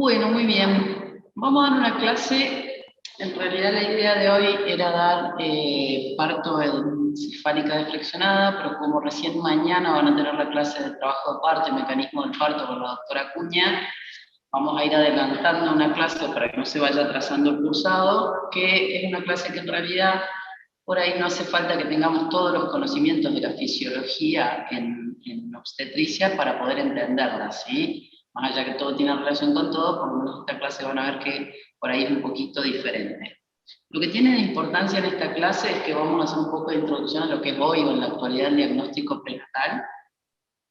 Bueno, muy bien. Vamos a dar una clase. En realidad la idea de hoy era dar parto encefálica deflexionada, pero como recién mañana van a tener la clase de trabajo de parto y mecanismo del parto con la doctora Acuña, vamos a ir adelantando una clase para que no se vaya atrasando el cursado, que es una clase que en realidad por ahí no hace falta que tengamos todos los conocimientos de la fisiología en obstetricia para poder entenderla, ¿sí? Más allá que todo tiene relación con todo, por lo menos esta clase van a ver que por ahí es un poquito diferente. Lo que tiene de importancia en esta clase es que vamos a hacer un poco de introducción a lo que es hoy o en la actualidad el diagnóstico prenatal.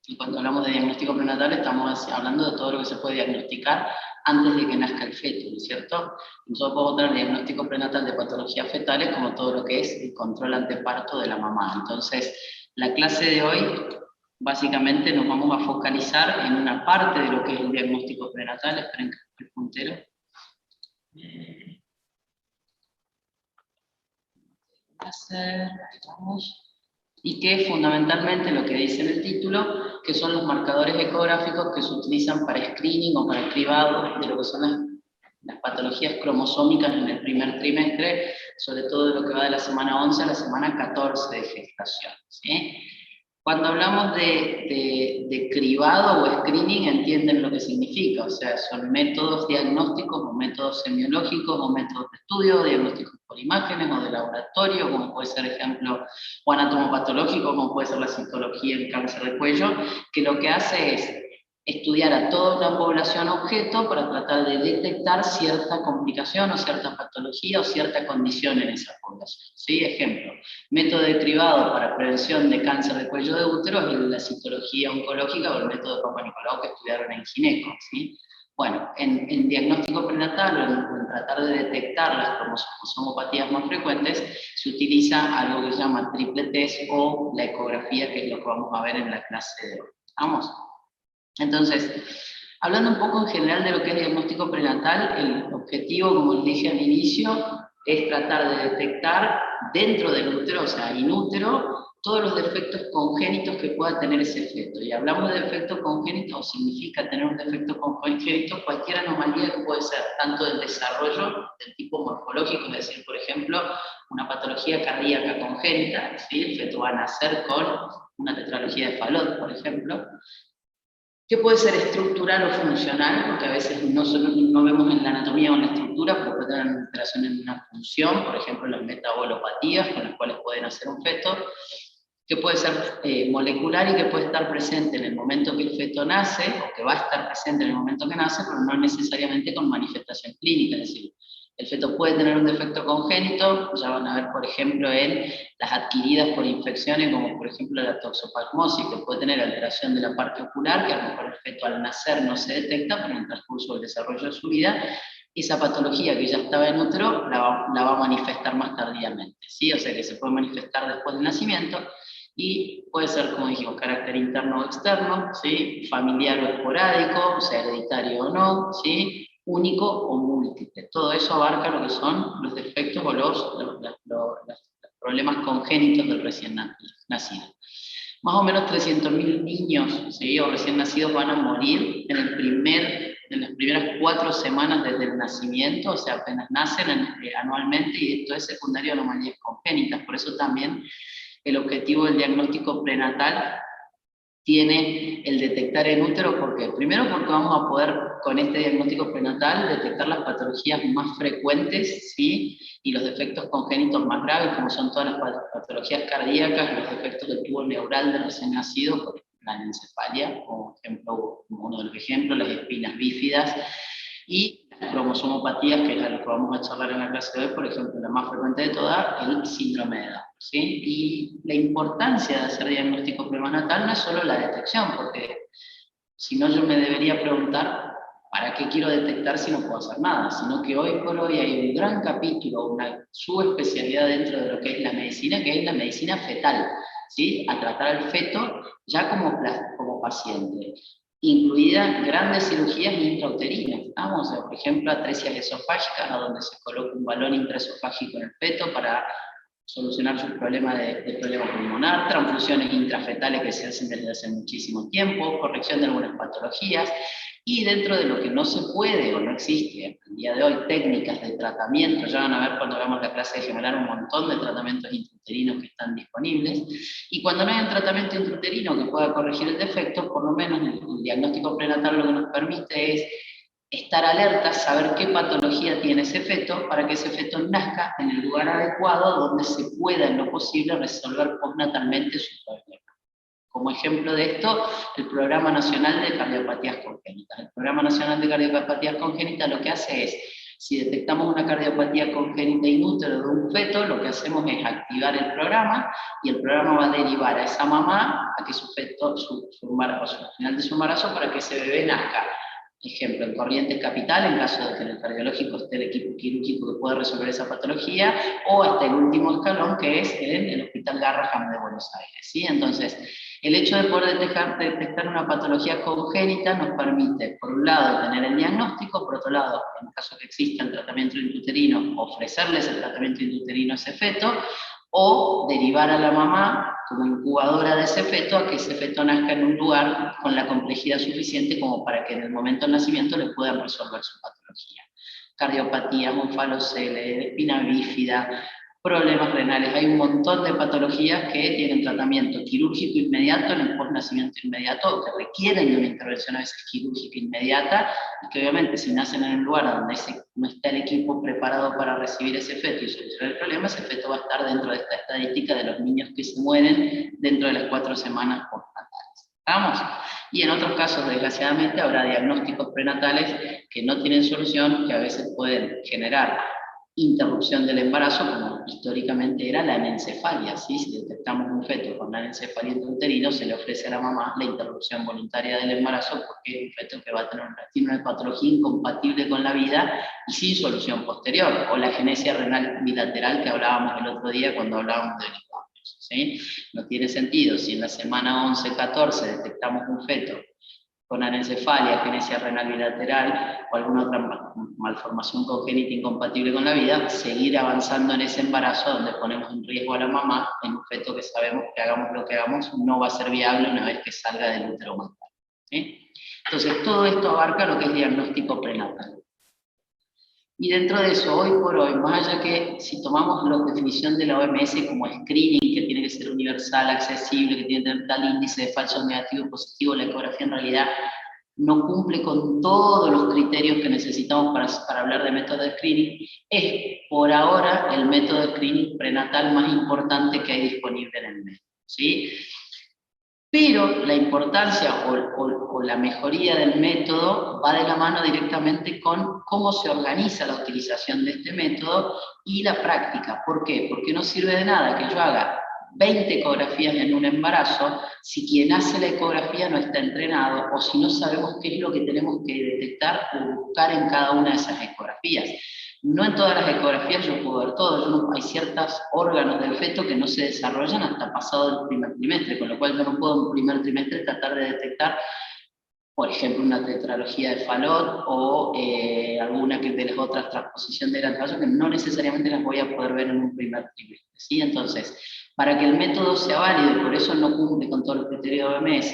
Y cuando hablamos de diagnóstico prenatal estamos hablando de todo lo que se puede diagnosticar antes de que nazca el feto, ¿no es cierto? Nosotros podemos tener diagnóstico prenatal de patologías fetales como todo lo que es el control anteparto de la mamá. Entonces, la clase de hoy, básicamente nos vamos a focalizar en una parte de lo que es el diagnóstico prenatal. Esperen que el puntero. Y que fundamentalmente lo que dice en el título, que son los marcadores ecográficos que se utilizan para screening o para el cribado de lo que son las patologías cromosómicas en el primer trimestre, sobre todo de lo que va de la semana 11 a la semana 14 de gestación, ¿sí? Cuando hablamos de cribado o screening, entienden lo que significa, o sea, son métodos diagnósticos o métodos semiológicos o métodos de estudio, diagnósticos por imágenes o de laboratorio, como puede ser, ejemplo, o anatomopatológico, como puede ser la citología en cáncer de cuello, que lo que hace es estudiar a toda una población objeto para tratar de detectar cierta complicación o cierta patología o cierta condición en esa población. ¿Sí? Ejemplo, método de cribado para prevención de cáncer de cuello de útero es la citología oncológica o el método de Papa Nicolau que estudiaron en gineco, ¿sí? Bueno, en diagnóstico prenatal o en tratar de detectar las cromosomopatías más frecuentes, se utiliza algo que se llama triple test o la ecografía, que es lo que vamos a ver en la clase de hoy. ¿Vamos? Entonces, hablando un poco en general de lo que es diagnóstico prenatal, el objetivo, como les dije al inicio, es tratar de detectar dentro del útero, o sea, in útero, todos los defectos congénitos que pueda tener ese feto. Y hablamos de defectos congénitos, significa tener un defecto congénito, cualquier anomalía que puede ser, tanto del desarrollo, del tipo morfológico, es decir, por ejemplo, una patología cardíaca congénita, ¿sí? El feto va a nacer con una tetralogía de Fallot, por ejemplo, que puede ser estructural o funcional, porque a veces no vemos en la anatomía o en la estructura, pero puede tener una alteración en una función, por ejemplo las metabolopatías con las cuales pueden hacer un feto, que puede ser molecular y que puede estar presente en el momento que el feto nace, o que va a estar presente en el momento que nace, pero no necesariamente con manifestación clínica, es decir, el feto puede tener un defecto congénito, ya van a ver, por ejemplo, en las adquiridas por infecciones, como por ejemplo la toxoplasmosis, que puede tener alteración de la parte ocular, que a lo mejor el feto al nacer no se detecta, pero en el transcurso del desarrollo de su vida, esa patología que ya estaba en útero la va a manifestar más tardíamente, ¿sí? O sea que se puede manifestar después del nacimiento, y puede ser, como dijimos, carácter interno o externo, ¿sí? Familiar o esporádico, o sea, hereditario o no, ¿sí? Único o múltiple. Todo eso abarca lo que son los defectos o los problemas congénitos del recién nacido. Más o menos 300.000 niños, ¿sí? O recién nacidos van a morir en las primeras 4 semanas desde el nacimiento, o sea, apenas nacen anualmente, y esto es secundario a anomalías congénitas. Por eso también el objetivo del diagnóstico prenatal tiene el detectar en útero, porque primero porque vamos a poder con este diagnóstico prenatal detectar las patologías más frecuentes, ¿sí? Y los defectos congénitos más graves, como son todas las patologías cardíacas, los defectos del tubo neural del recién nacido, por ejemplo, la anencefalia, como uno de los ejemplos, las espinas bífidas, y las cromosomopatías, que es lo que vamos a charlar en la clase de hoy, por ejemplo, la más frecuente de todas, el síndrome de Down, ¿sí? Y la importancia de hacer diagnóstico prenatal no es solo la detección, porque si no yo me debería preguntar, ¿para qué quiero detectar si no puedo hacer nada? Sino que hoy por hoy hay un gran capítulo, una subespecialidad dentro de lo que es la medicina, que es la medicina fetal, ¿sí? A tratar al feto ya como paciente, incluidas grandes cirugías intrauterinas, ¿no? O sea, por ejemplo, atresias esofágicas, a donde se coloca un balón intraesofágico en el feto para solucionar sus problemas de problema pulmonar, transfusiones intrafetales que se hacen desde hace muchísimo tiempo, corrección de algunas patologías, y dentro de lo que no se puede o no existe al día de hoy, técnicas de tratamiento, ya van a ver cuando veamos la clase de gemelar un montón de tratamientos intrauterinos que están disponibles, y cuando no hay un tratamiento intrauterino que pueda corregir el defecto, por lo menos el diagnóstico prenatal lo que nos permite es estar alertas, saber qué patología tiene ese feto, para que ese feto nazca en el lugar adecuado donde se pueda en lo posible resolver postnatalmente su problema. Como ejemplo de esto, el Programa Nacional de Cardiopatías Congénitas. El Programa Nacional de Cardiopatías Congénitas lo que hace es, si detectamos una cardiopatía congénita in útero de un feto, lo que hacemos es activar el programa, y el programa va a derivar a esa mamá a que su feto, su embarazo, al final de su embarazo, para que ese bebé nazca. Ejemplo, en Corrientes Capital, en caso de que en el cardiológico esté el equipo quirúrgico que puede resolver esa patología, o hasta el último escalón, que es en el Hospital Garrahan de Buenos Aires, ¿sí? Entonces, el hecho de poder detectar una patología congénita nos permite, por un lado, tener el diagnóstico, por otro lado, en caso que exista el tratamiento intrauterino, ofrecerles el tratamiento intrauterino a ese feto, o derivar a la mamá como incubadora de ese feto a que ese feto nazca en un lugar con la complejidad suficiente como para que en el momento del nacimiento le puedan resolver su patología. Cardiopatía, onfalocele, espina bífida, problemas renales, hay un montón de patologías que tienen tratamiento quirúrgico inmediato en el postnacimiento inmediato, o que requieren de una intervención a veces quirúrgica inmediata, y que obviamente si nacen en un lugar donde no está el equipo preparado para recibir ese feto y solucionar el problema, ese feto va a estar dentro de esta estadística de los niños que se mueren dentro de las 4 semanas postnatales. ¿Estamos? Y en otros casos, desgraciadamente, habrá diagnósticos prenatales que no tienen solución, que a veces pueden generar interrupción del embarazo, como históricamente era la anencefalia, ¿sí? Si detectamos un feto con anencefalia intrauterino, se le ofrece a la mamá la interrupción voluntaria del embarazo, porque es un feto que va a tiene una patología incompatible con la vida y sin solución posterior, o la agenesia renal bilateral que hablábamos el otro día cuando hablábamos de los, ¿sí? No tiene sentido, si en la semana 11-14 detectamos un feto con anencefalia, agenesia renal bilateral o alguna otra malformación congénita incompatible con la vida, seguir avanzando en ese embarazo donde ponemos en riesgo a la mamá en un feto que sabemos que hagamos lo que hagamos no va a ser viable una vez que salga del útero materno, ¿sí? Entonces todo esto abarca lo que es diagnóstico prenatal. Y dentro de eso, hoy por hoy, más allá que si tomamos la definición de la OMS como screening, que tiene que ser universal, accesible, que tiene que tener tal índice de falso negativo positivo, la ecografía en realidad no cumple con todos los criterios que necesitamos para hablar de método de screening, es por ahora el método de screening prenatal más importante que hay disponible en el método, ¿sí? Pero la importancia o la mejoría del método va de la mano directamente con cómo se organiza la utilización de este método y la práctica. ¿Por qué? Porque no sirve de nada que yo haga 20 ecografías en un embarazo si quien hace la ecografía no está entrenado o si no sabemos qué es lo que tenemos que detectar o buscar en cada una de esas ecografías. No en todas las ecografías yo puedo ver todo, hay ciertos órganos del feto que no se desarrollan hasta pasado el primer trimestre, con lo cual yo no puedo en un primer trimestre tratar de detectar, por ejemplo, una tetralogía de Fallot o alguna de las otras transposiciones de Grant-Wallstone que no necesariamente las voy a poder ver en un primer trimestre, ¿sí? Entonces, para que el método sea válido, y por eso no cumple con todos los criterios de OMS,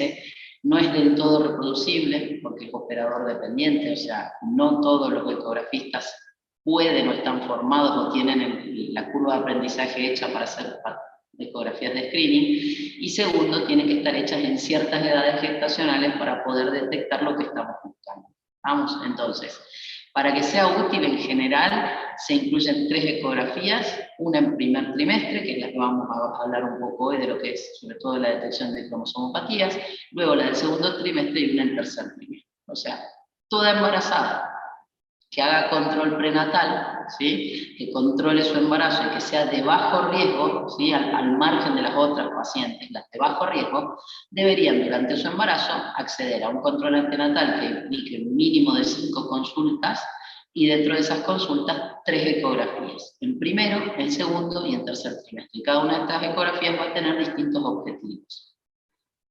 no es del todo reproducible, porque es operador dependiente, o sea, no todos los ecografistas pueden o están formados o tienen la curva de aprendizaje hecha para hacer ecografías de screening, y segundo, tienen que estar hechas en ciertas edades gestacionales para poder detectar lo que estamos buscando. Vamos, entonces, para que sea útil en general, se incluyen 3 ecografías, una en primer trimestre, que es la que vamos a hablar un poco hoy de lo que es sobre todo la detección de cromosomopatías, luego la del segundo trimestre y una en tercer trimestre. O sea, toda embarazada que haga control prenatal, ¿sí? Que controle su embarazo y que sea de bajo riesgo, ¿sí? Al margen de las otras pacientes, las de bajo riesgo, deberían durante su embarazo acceder a un control antenatal que implique un mínimo de 5 consultas y dentro de esas consultas 3 ecografías, en primero, en segundo y en tercer trimestre. Y cada una de estas ecografías va a tener distintos objetivos.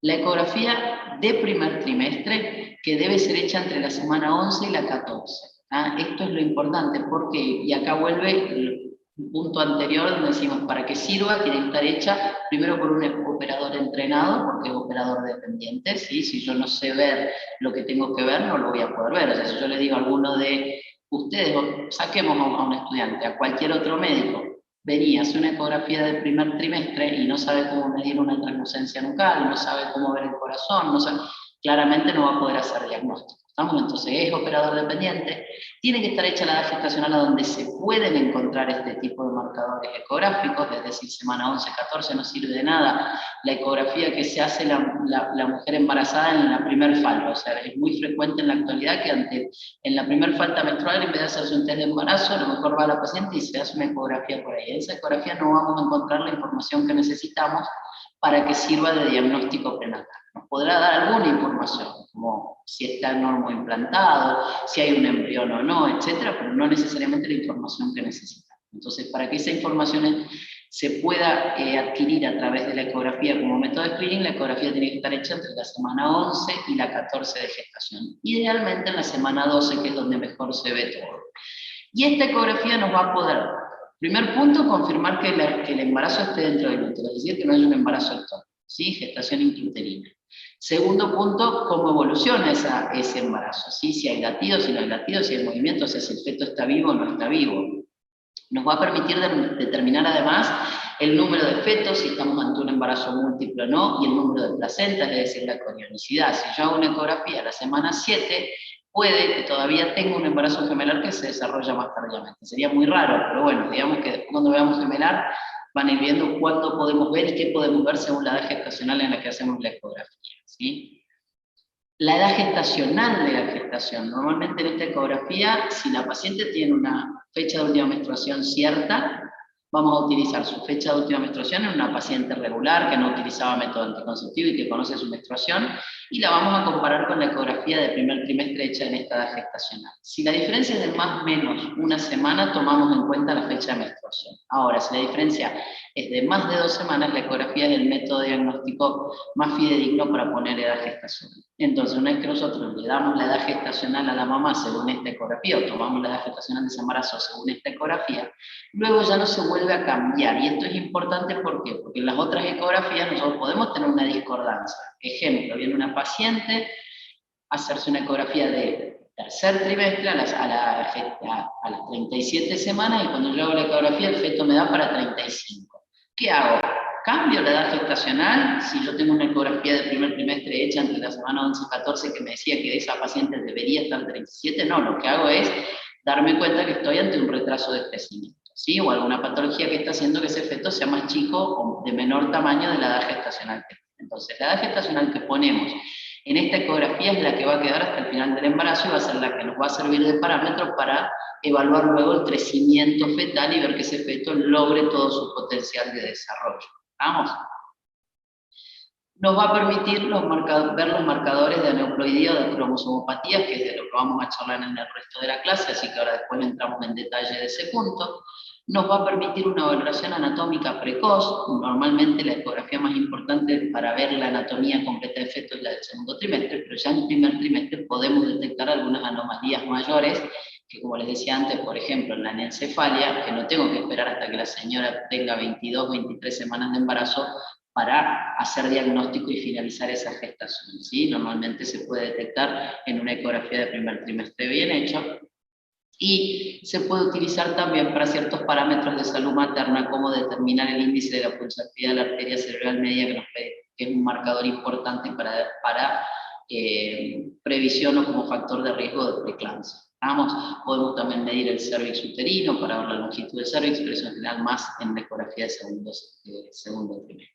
La ecografía de primer trimestre, que debe ser hecha entre la semana 11 y la 14. ¿Ah? Esto es lo importante, porque, y acá vuelve un punto anterior donde decimos, para que sirva tiene que estar hecha primero por un operador entrenado, porque es operador dependiente, ¿sí? Si yo no sé ver lo que tengo que ver, no lo voy a poder ver. O sea, si yo le digo a alguno de ustedes, o saquemos a un estudiante, a cualquier otro médico, venía, hace una ecografía del primer trimestre y no sabe cómo medir una translucencia nucal, no sabe cómo ver el corazón, no sabe, claramente no va a poder hacer diagnóstico. ¿Estamos? Entonces es operador dependiente, tiene que estar hecha la edad gestacional a donde se pueden encontrar este tipo de marcadores ecográficos, es decir, semana 11, 14 no sirve de nada la ecografía que se hace la mujer embarazada en la primer falta, o sea, es muy frecuente en la actualidad que en la primer falta menstrual, en vez de hacerse un test de embarazo, a lo mejor va la paciente y se hace una ecografía por ahí. En esa ecografía no vamos a encontrar la información que necesitamos para que sirva de diagnóstico prenatal. Nos podrá dar alguna información, como si está el normo implantado, si hay un embrión o no, etcétera, pero no necesariamente la información que necesitamos. Entonces, para que esa información se pueda adquirir a través de la ecografía como método de screening, la ecografía tiene que estar hecha entre la semana 11 y la 14 de gestación. Idealmente en la semana 12, que es donde mejor se ve todo. Y esta ecografía nos va a poder, primer punto, confirmar que el embarazo esté dentro del útero, es decir, que no haya un embarazo ectópico, ¿sí? Gestación intrauterina. Segundo punto, cómo evoluciona ese embarazo, ¿sí? Si hay latidos, si no hay latidos, si hay movimientos, si el feto está vivo o no está vivo. Nos va a permitir determinar además el número de fetos, si estamos ante un embarazo múltiple o no, y el número de placentas, es decir, la corionicidad. Si yo hago una ecografía a la semana 7, puede que todavía tenga un embarazo gemelar que se desarrolla más tardíamente. Sería muy raro, pero bueno, digamos que después cuando veamos gemelar, van a ir viendo cuándo podemos ver y qué podemos ver según la edad gestacional en la que hacemos la ecografía, ¿sí? La edad gestacional de la gestación. Normalmente en esta ecografía, si la paciente tiene una fecha de última menstruación cierta, vamos a utilizar su fecha de última menstruación en una paciente regular que no utilizaba método anticonceptivo y que conoce su menstruación, y la vamos a comparar con la ecografía del primer trimestre hecha en esta edad gestacional. Si la diferencia es de más o menos una semana, tomamos en cuenta la fecha de menstruación. Ahora, si la diferencia es de más de 2 semanas, la ecografía es el método diagnóstico más fidedigno para poner edad gestacional. Entonces, una vez que nosotros le damos la edad gestacional a la mamá según esta ecografía, o tomamos la edad gestacional de ese embarazo según esta ecografía, luego ya no se vuelve a cambiar. Y esto es importante, ¿por qué? Porque en las otras ecografías nosotros podemos tener una discordancia. Ejemplo, viene una paciente a hacerse una ecografía de tercer trimestre a las 37 semanas, y cuando yo hago la ecografía el feto me da para 35. ¿Qué hago? ¿Cambio la edad gestacional? Si yo tengo una ecografía de primer trimestre hecha entre la semana 11 y 14 que me decía que esa paciente debería estar 37, no, lo que hago es darme cuenta que estoy ante un retraso de crecimiento, ¿sí? O alguna patología que está haciendo que ese feto sea más chico o de menor tamaño de la edad gestacional. Entonces, la edad gestacional que ponemos en esta ecografía es la que va a quedar hasta el final del embarazo y va a ser la que nos va a servir de parámetro para evaluar luego el crecimiento fetal y ver que ese feto logre todo su potencial de desarrollo. ¿Vamos? Nos va a permitir ver los marcadores de aneuploidía o de cromosomopatías, que es de lo que vamos a charlar en el resto de la clase, así que ahora después entramos en detalle de ese punto. Nos va a permitir una valoración anatómica precoz. Normalmente la ecografía más importante para ver la anatomía completa del feto es la del segundo trimestre, pero ya en el primer trimestre podemos detectar algunas anomalías mayores, que como les decía antes, por ejemplo, en la anencefalia, que no tengo que esperar hasta que la señora tenga 22, 23 semanas de embarazo para hacer diagnóstico y finalizar esa gestación, ¿sí? Normalmente se puede detectar en una ecografía de primer trimestre bien hecho, y se puede utilizar también para ciertos parámetros de salud materna, como determinar el índice de la pulsatividad de la arteria cerebral media, que es un marcador importante para previsión o como factor de riesgo de preeclampsia. Podemos también medir el cervix uterino para ver la longitud del cervix, pero eso en general más en la ecografía de segundo trimestre.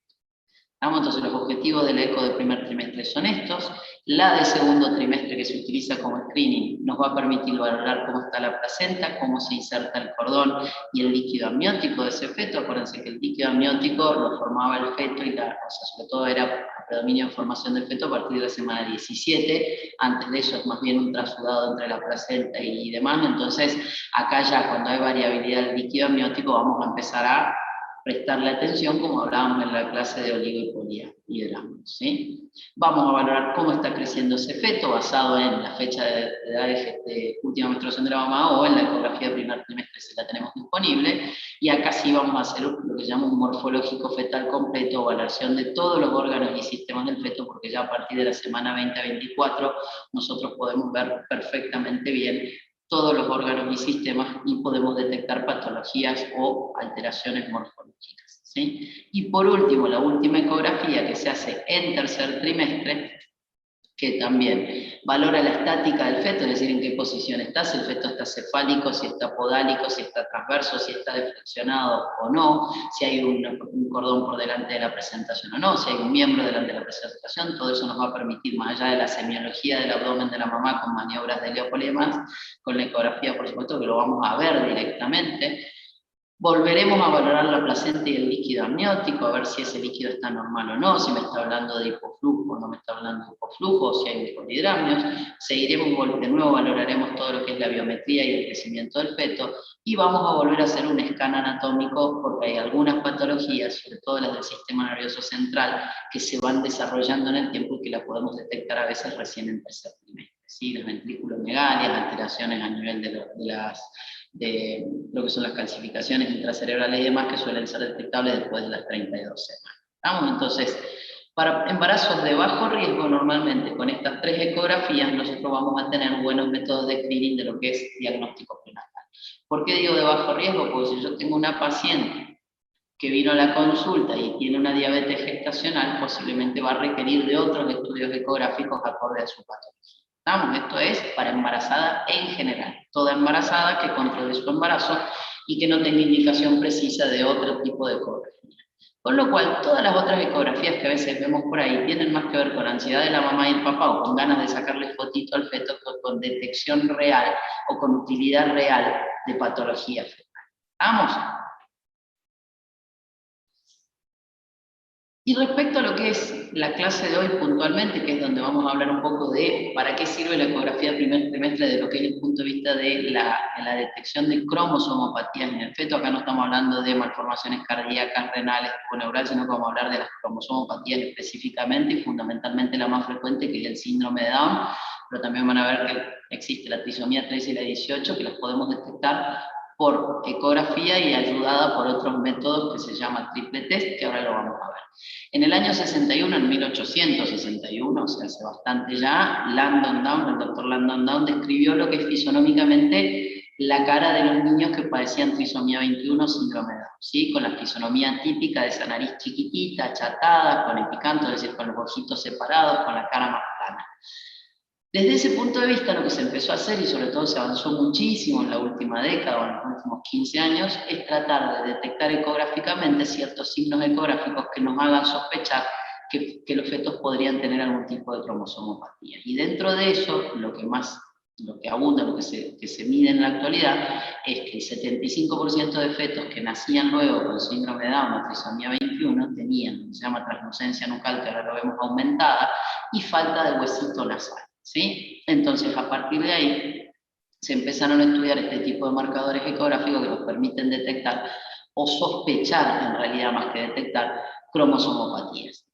Entonces los objetivos de la eco de primer trimestre son estos. La de segundo trimestre, que se utiliza como screening, nos va a permitir valorar cómo está la placenta, cómo se inserta el cordón y el líquido amniótico de ese feto. Acuérdense que el líquido amniótico lo formaba el feto y sobre todo era predominio de formación del feto a partir de la semana 17. Antes de eso es más bien un trasudado entre la placenta y demás. Entonces acá ya cuando hay variabilidad del líquido amniótico vamos a empezar a prestarle atención, como hablábamos en la clase de oligo y polihidratos, ¿sí? Vamos a valorar cómo está creciendo ese feto basado en la fecha de edad de última menstruación de la mamá o en la ecografía de primer trimestre si la tenemos disponible. Y acá sí vamos a hacer lo que llamamos un morfológico fetal completo, o valoración de todos los órganos y sistemas del feto, porque ya a partir de la semana 20 a 24 nosotros podemos ver perfectamente bien todos los órganos y sistemas y podemos detectar patologías o alteraciones morfológicas, ¿sí? Y por último, la última ecografía que se hace en tercer trimestre, que también valora la estática del feto, es decir, en qué posición está, si el feto está cefálico, si está podálico, si está transverso, si está deflexionado o no, si hay un cordón por delante de la presentación o no, si hay un miembro delante de la presentación. Todo eso nos va a permitir, más allá de la semiología del abdomen de la mamá con maniobras de Leopold y demás, con la ecografía, por supuesto, que lo vamos a ver directamente. Volveremos a valorar la placenta y el líquido amniótico, a ver si ese líquido está normal o no, si me está hablando de hipoflujo o no me está hablando de hipoflujo, o si hay polihidramios. Seguiremos, de nuevo valoraremos todo lo que es la biometría y el crecimiento del feto, y vamos a volver a hacer un scan anatómico, porque hay algunas patologías, sobre todo las del sistema nervioso central, que se van desarrollando en el tiempo y que las podemos detectar a veces recién en tercer trimestre. ¿Sí? Las ventrículomegalias, alteraciones a nivel de lo que son las calcificaciones intracerebrales y demás, que suelen ser detectables después de las 32 semanas. ¿Vamos? Entonces, para embarazos de bajo riesgo, normalmente con estas 3 ecografías nosotros vamos a tener buenos métodos de screening de lo que es diagnóstico prenatal. ¿Por qué digo de bajo riesgo? Porque si yo tengo una paciente que vino a la consulta y tiene una diabetes gestacional, posiblemente va a requerir de otros estudios ecográficos acorde a su patología. ¿Estamos? Esto es para embarazada en general. Toda embarazada que controle su embarazo y que no tenga indicación precisa de otro tipo de ecografía. Con lo cual, todas las otras ecografías que a veces vemos por ahí tienen más que ver con la ansiedad de la mamá y el papá, o con ganas de sacarle fotito al feto, con detección real o con utilidad real de patología fetal. ¿Vamos? Y respecto a lo que es la clase de hoy puntualmente, que es donde vamos a hablar un poco de para qué sirve la ecografía primer trimestre de lo que es el punto de vista de la detección de cromosomopatías en el feto. Acá no estamos hablando de malformaciones cardíacas, renales o neurales, sino que vamos a hablar de las cromosomopatías específicamente y fundamentalmente la más frecuente, que es el síndrome de Down, pero también van a ver que existe la trisomía 13 y la 18, que las podemos detectar por ecografía y ayudada por otros métodos que se llama triple test, que ahora lo vamos a ver. En el año 61, en 1861, o sea, hace bastante ya, Langdon Down, el doctor Langdon Down, describió lo que es fisonómicamente la cara de los niños que padecían trisomía 21, síndrome de Down, ¿sí? Con la fisonomía típica de esa nariz chiquitita, achatada, con epicanto, es decir, con los ojitos separados, con la cara más plana. Desde ese punto de vista, lo que se empezó a hacer, y sobre todo se avanzó muchísimo en la última década o en los últimos 15 años, es tratar de detectar ecográficamente ciertos signos ecográficos que nos hagan sospechar que los fetos podrían tener algún tipo de cromosomopatía. Y dentro de eso, lo que abunda, lo que se mide en la actualidad, es que el 75% de fetos que nacían luego con síndrome de Down o trisomía 21 tenían lo que se llama translucencia nucal, que ahora lo vemos aumentada, y falta de huesito nasal. ¿Sí? Entonces, a partir de ahí, se empezaron a estudiar este tipo de marcadores ecográficos que nos permiten detectar o sospechar, en realidad más que detectar, cromosomopatías.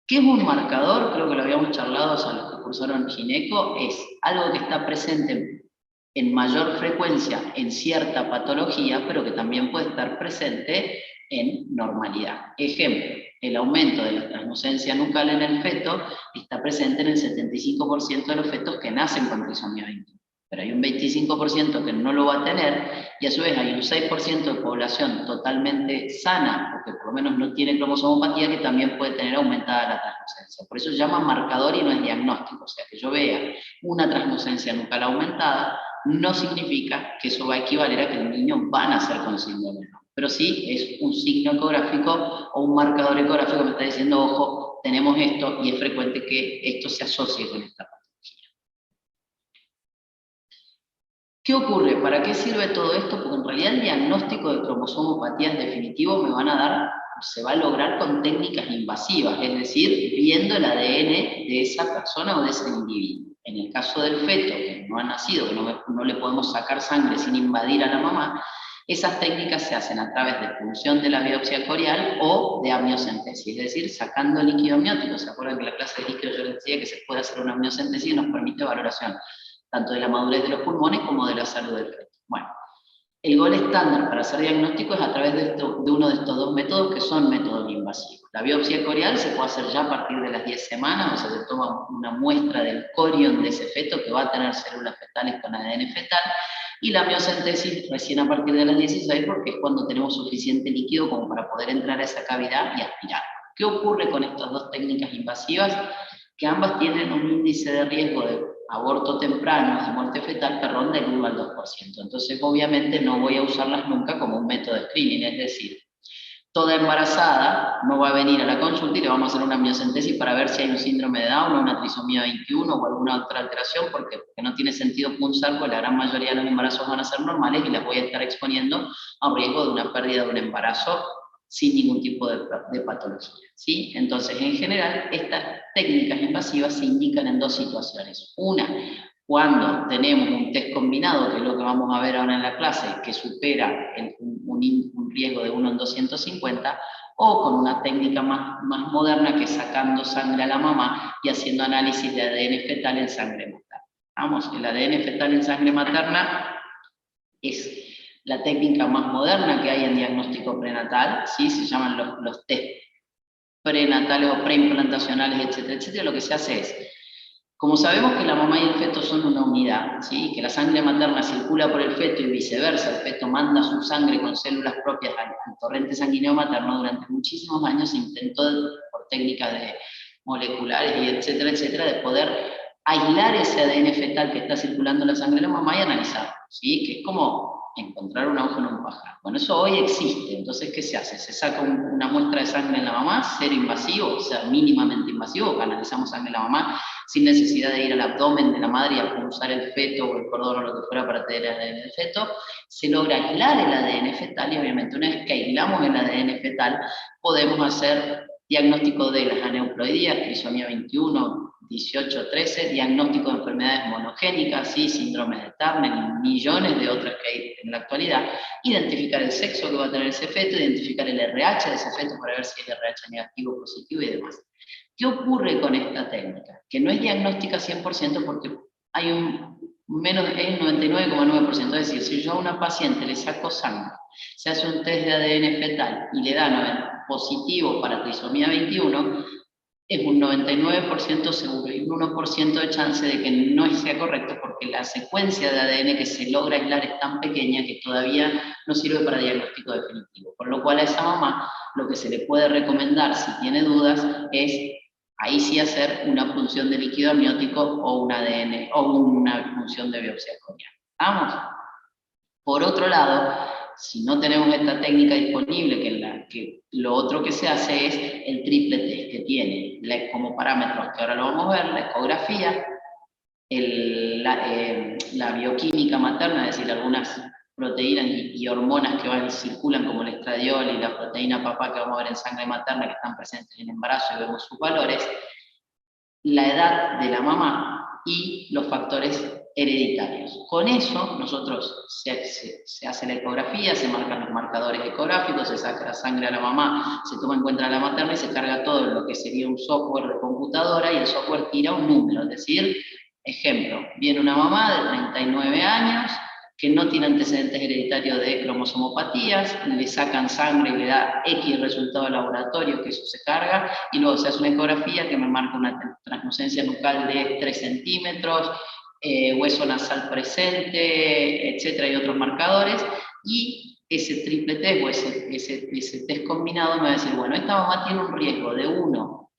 ¿Qué es un marcador? Creo que lo habíamos charlado, o sea, los que cursaron gineco, es algo que está presente en mayor frecuencia en cierta patología, pero que también puede estar presente en normalidad. Ejemplo, el aumento de la translucencia nucal en el feto está presente en el 75% de los fetos que nacen con trisomía 21. Pero hay un 25% que no lo va a tener, y a su vez hay un 6% de población totalmente sana, o que por lo menos no tiene cromosomopatía, que también puede tener aumentada la translucencia. Por eso se llama marcador y no es diagnóstico. O sea, que yo vea una translucencia nucal aumentada, no significa que eso va a equivaler a que el niño va a nacer con síndrome de Down. Pero sí es un signo ecográfico o un marcador ecográfico que me está diciendo, ojo, tenemos esto y es frecuente que esto se asocie con esta patología. ¿Qué ocurre? ¿Para qué sirve todo esto? Porque en realidad el diagnóstico de cromosomopatías definitivo se va a lograr con técnicas invasivas, es decir, viendo el ADN de esa persona o de ese individuo. En el caso del feto, que no ha nacido, que no le podemos sacar sangre sin invadir a la mamá, Esas técnicas se hacen a través de punción de la biopsia corial o de amniocentesis, es decir, sacando líquido amniótico. ¿Se acuerdan que en la clase de líquido yo les decía que se puede hacer una amniocentesis y nos permite valoración tanto de la madurez de los pulmones como de la salud del feto? Bueno, el gol estándar para hacer diagnóstico es a través de uno de estos dos métodos que son métodos invasivos. La biopsia corial se puede hacer ya a partir de las 10 semanas, o sea, se toma una muestra del corion de ese feto que va a tener células fetales con ADN fetal, y la amniocentesis recién a partir de las 16 porque es cuando tenemos suficiente líquido como para poder entrar a esa cavidad y aspirar. ¿Qué ocurre con estas dos técnicas invasivas? Que ambas tienen un índice de riesgo de aborto temprano, de muerte fetal, que ronda el 1 al 2%. Entonces, obviamente, no voy a usarlas nunca como un método de screening, es decir, toda embarazada no va a venir a la consulta y le vamos a hacer una amniocentesis para ver si hay un síndrome de Down o una trisomía 21 o alguna otra alteración, porque no tiene sentido punzar, porque la gran mayoría de los embarazos van a ser normales y las voy a estar exponiendo a un riesgo de una pérdida de un embarazo sin ningún tipo de patología, ¿sí? Entonces, en general, estas técnicas invasivas se indican en dos situaciones. Una, cuando tenemos un test combinado, que es lo que vamos a ver ahora en la clase, que supera un riesgo de 1 en 250, o con una técnica más moderna, que es sacando sangre a la mamá y haciendo análisis de ADN fetal en sangre materna. Vamos, el ADN fetal en sangre materna es la técnica más moderna que hay en diagnóstico prenatal, ¿sí? Se llaman los test prenatales o preimplantacionales, etcétera, etcétera. Lo que se hace es, como sabemos que la mamá y el feto son una unidad, ¿sí? Que la sangre materna circula por el feto y viceversa, el feto manda su sangre con células propias al torrente sanguíneo materno, durante muchísimos años se intentó, por técnicas moleculares y etcétera, etcétera, de poder aislar ese ADN fetal que está circulando en la sangre de la mamá y analizarlo, ¿sí? Que es como encontrar un aguja en un pajar. Bueno, eso hoy existe. Entonces, ¿qué se hace? Se saca una muestra de sangre en la mamá, cero invasivo, o sea, mínimamente invasivo, que analizamos sangre en la mamá sin necesidad de ir al abdomen de la madre y a punzar el feto o el cordón o lo que fuera para tener el ADN del feto. Se logra aislar el ADN fetal y obviamente una vez que aislamos el ADN fetal podemos hacer diagnóstico de las aneuploidías, trisomía 21, 18, 13, diagnóstico de enfermedades monogénicas, ¿sí? Síndromes de Turner y millones de otras que hay en la actualidad, identificar el sexo que va a tener ese feto, identificar el RH de ese feto para ver si es RH negativo, positivo y demás. ¿Qué ocurre con esta técnica? Que no es diagnóstica 100% porque hay un 99,9%, es decir, si yo a una paciente le saco sangre, se hace un test de ADN fetal y le da positivo para trisomía 21, es un 99% seguro y un 1% de chance de que no sea correcto porque la secuencia de ADN que se logra aislar es tan pequeña que todavía no sirve para diagnóstico definitivo. Por lo cual a esa mamá lo que se le puede recomendar si tiene dudas es ahí sí hacer una punción de líquido amniótico o un ADN o una punción de biopsia corial. ¿Vamos? Por otro lado, si no tenemos esta técnica disponible, que lo otro que se hace es el triple test, que tiene como parámetros, que ahora lo vamos a ver, la ecografía, la bioquímica materna, es decir, algunas proteínas y hormonas que circulan como el estradiol y la proteína papá que vamos a ver en sangre materna que están presentes en el embarazo y vemos sus valores, la edad de la mamá y los factores hereditarios. Con eso nosotros se hace la ecografía, se marcan los marcadores ecográficos, se saca la sangre a la mamá, se toma en cuenta la materna y se carga todo lo que sería un software de computadora y el software tira un número, es decir, ejemplo, viene una mamá de 39 años que no tiene antecedentes hereditarios de cromosomopatías, le sacan sangre y le da X resultado de laboratorio, que eso se carga, y luego se hace una ecografía que me marca una translucencia nucal de 3 centímetros, hueso nasal presente, etcétera, y otros marcadores, y ese triple test o ese test combinado me va a decir, bueno, esta mamá tiene un riesgo de 1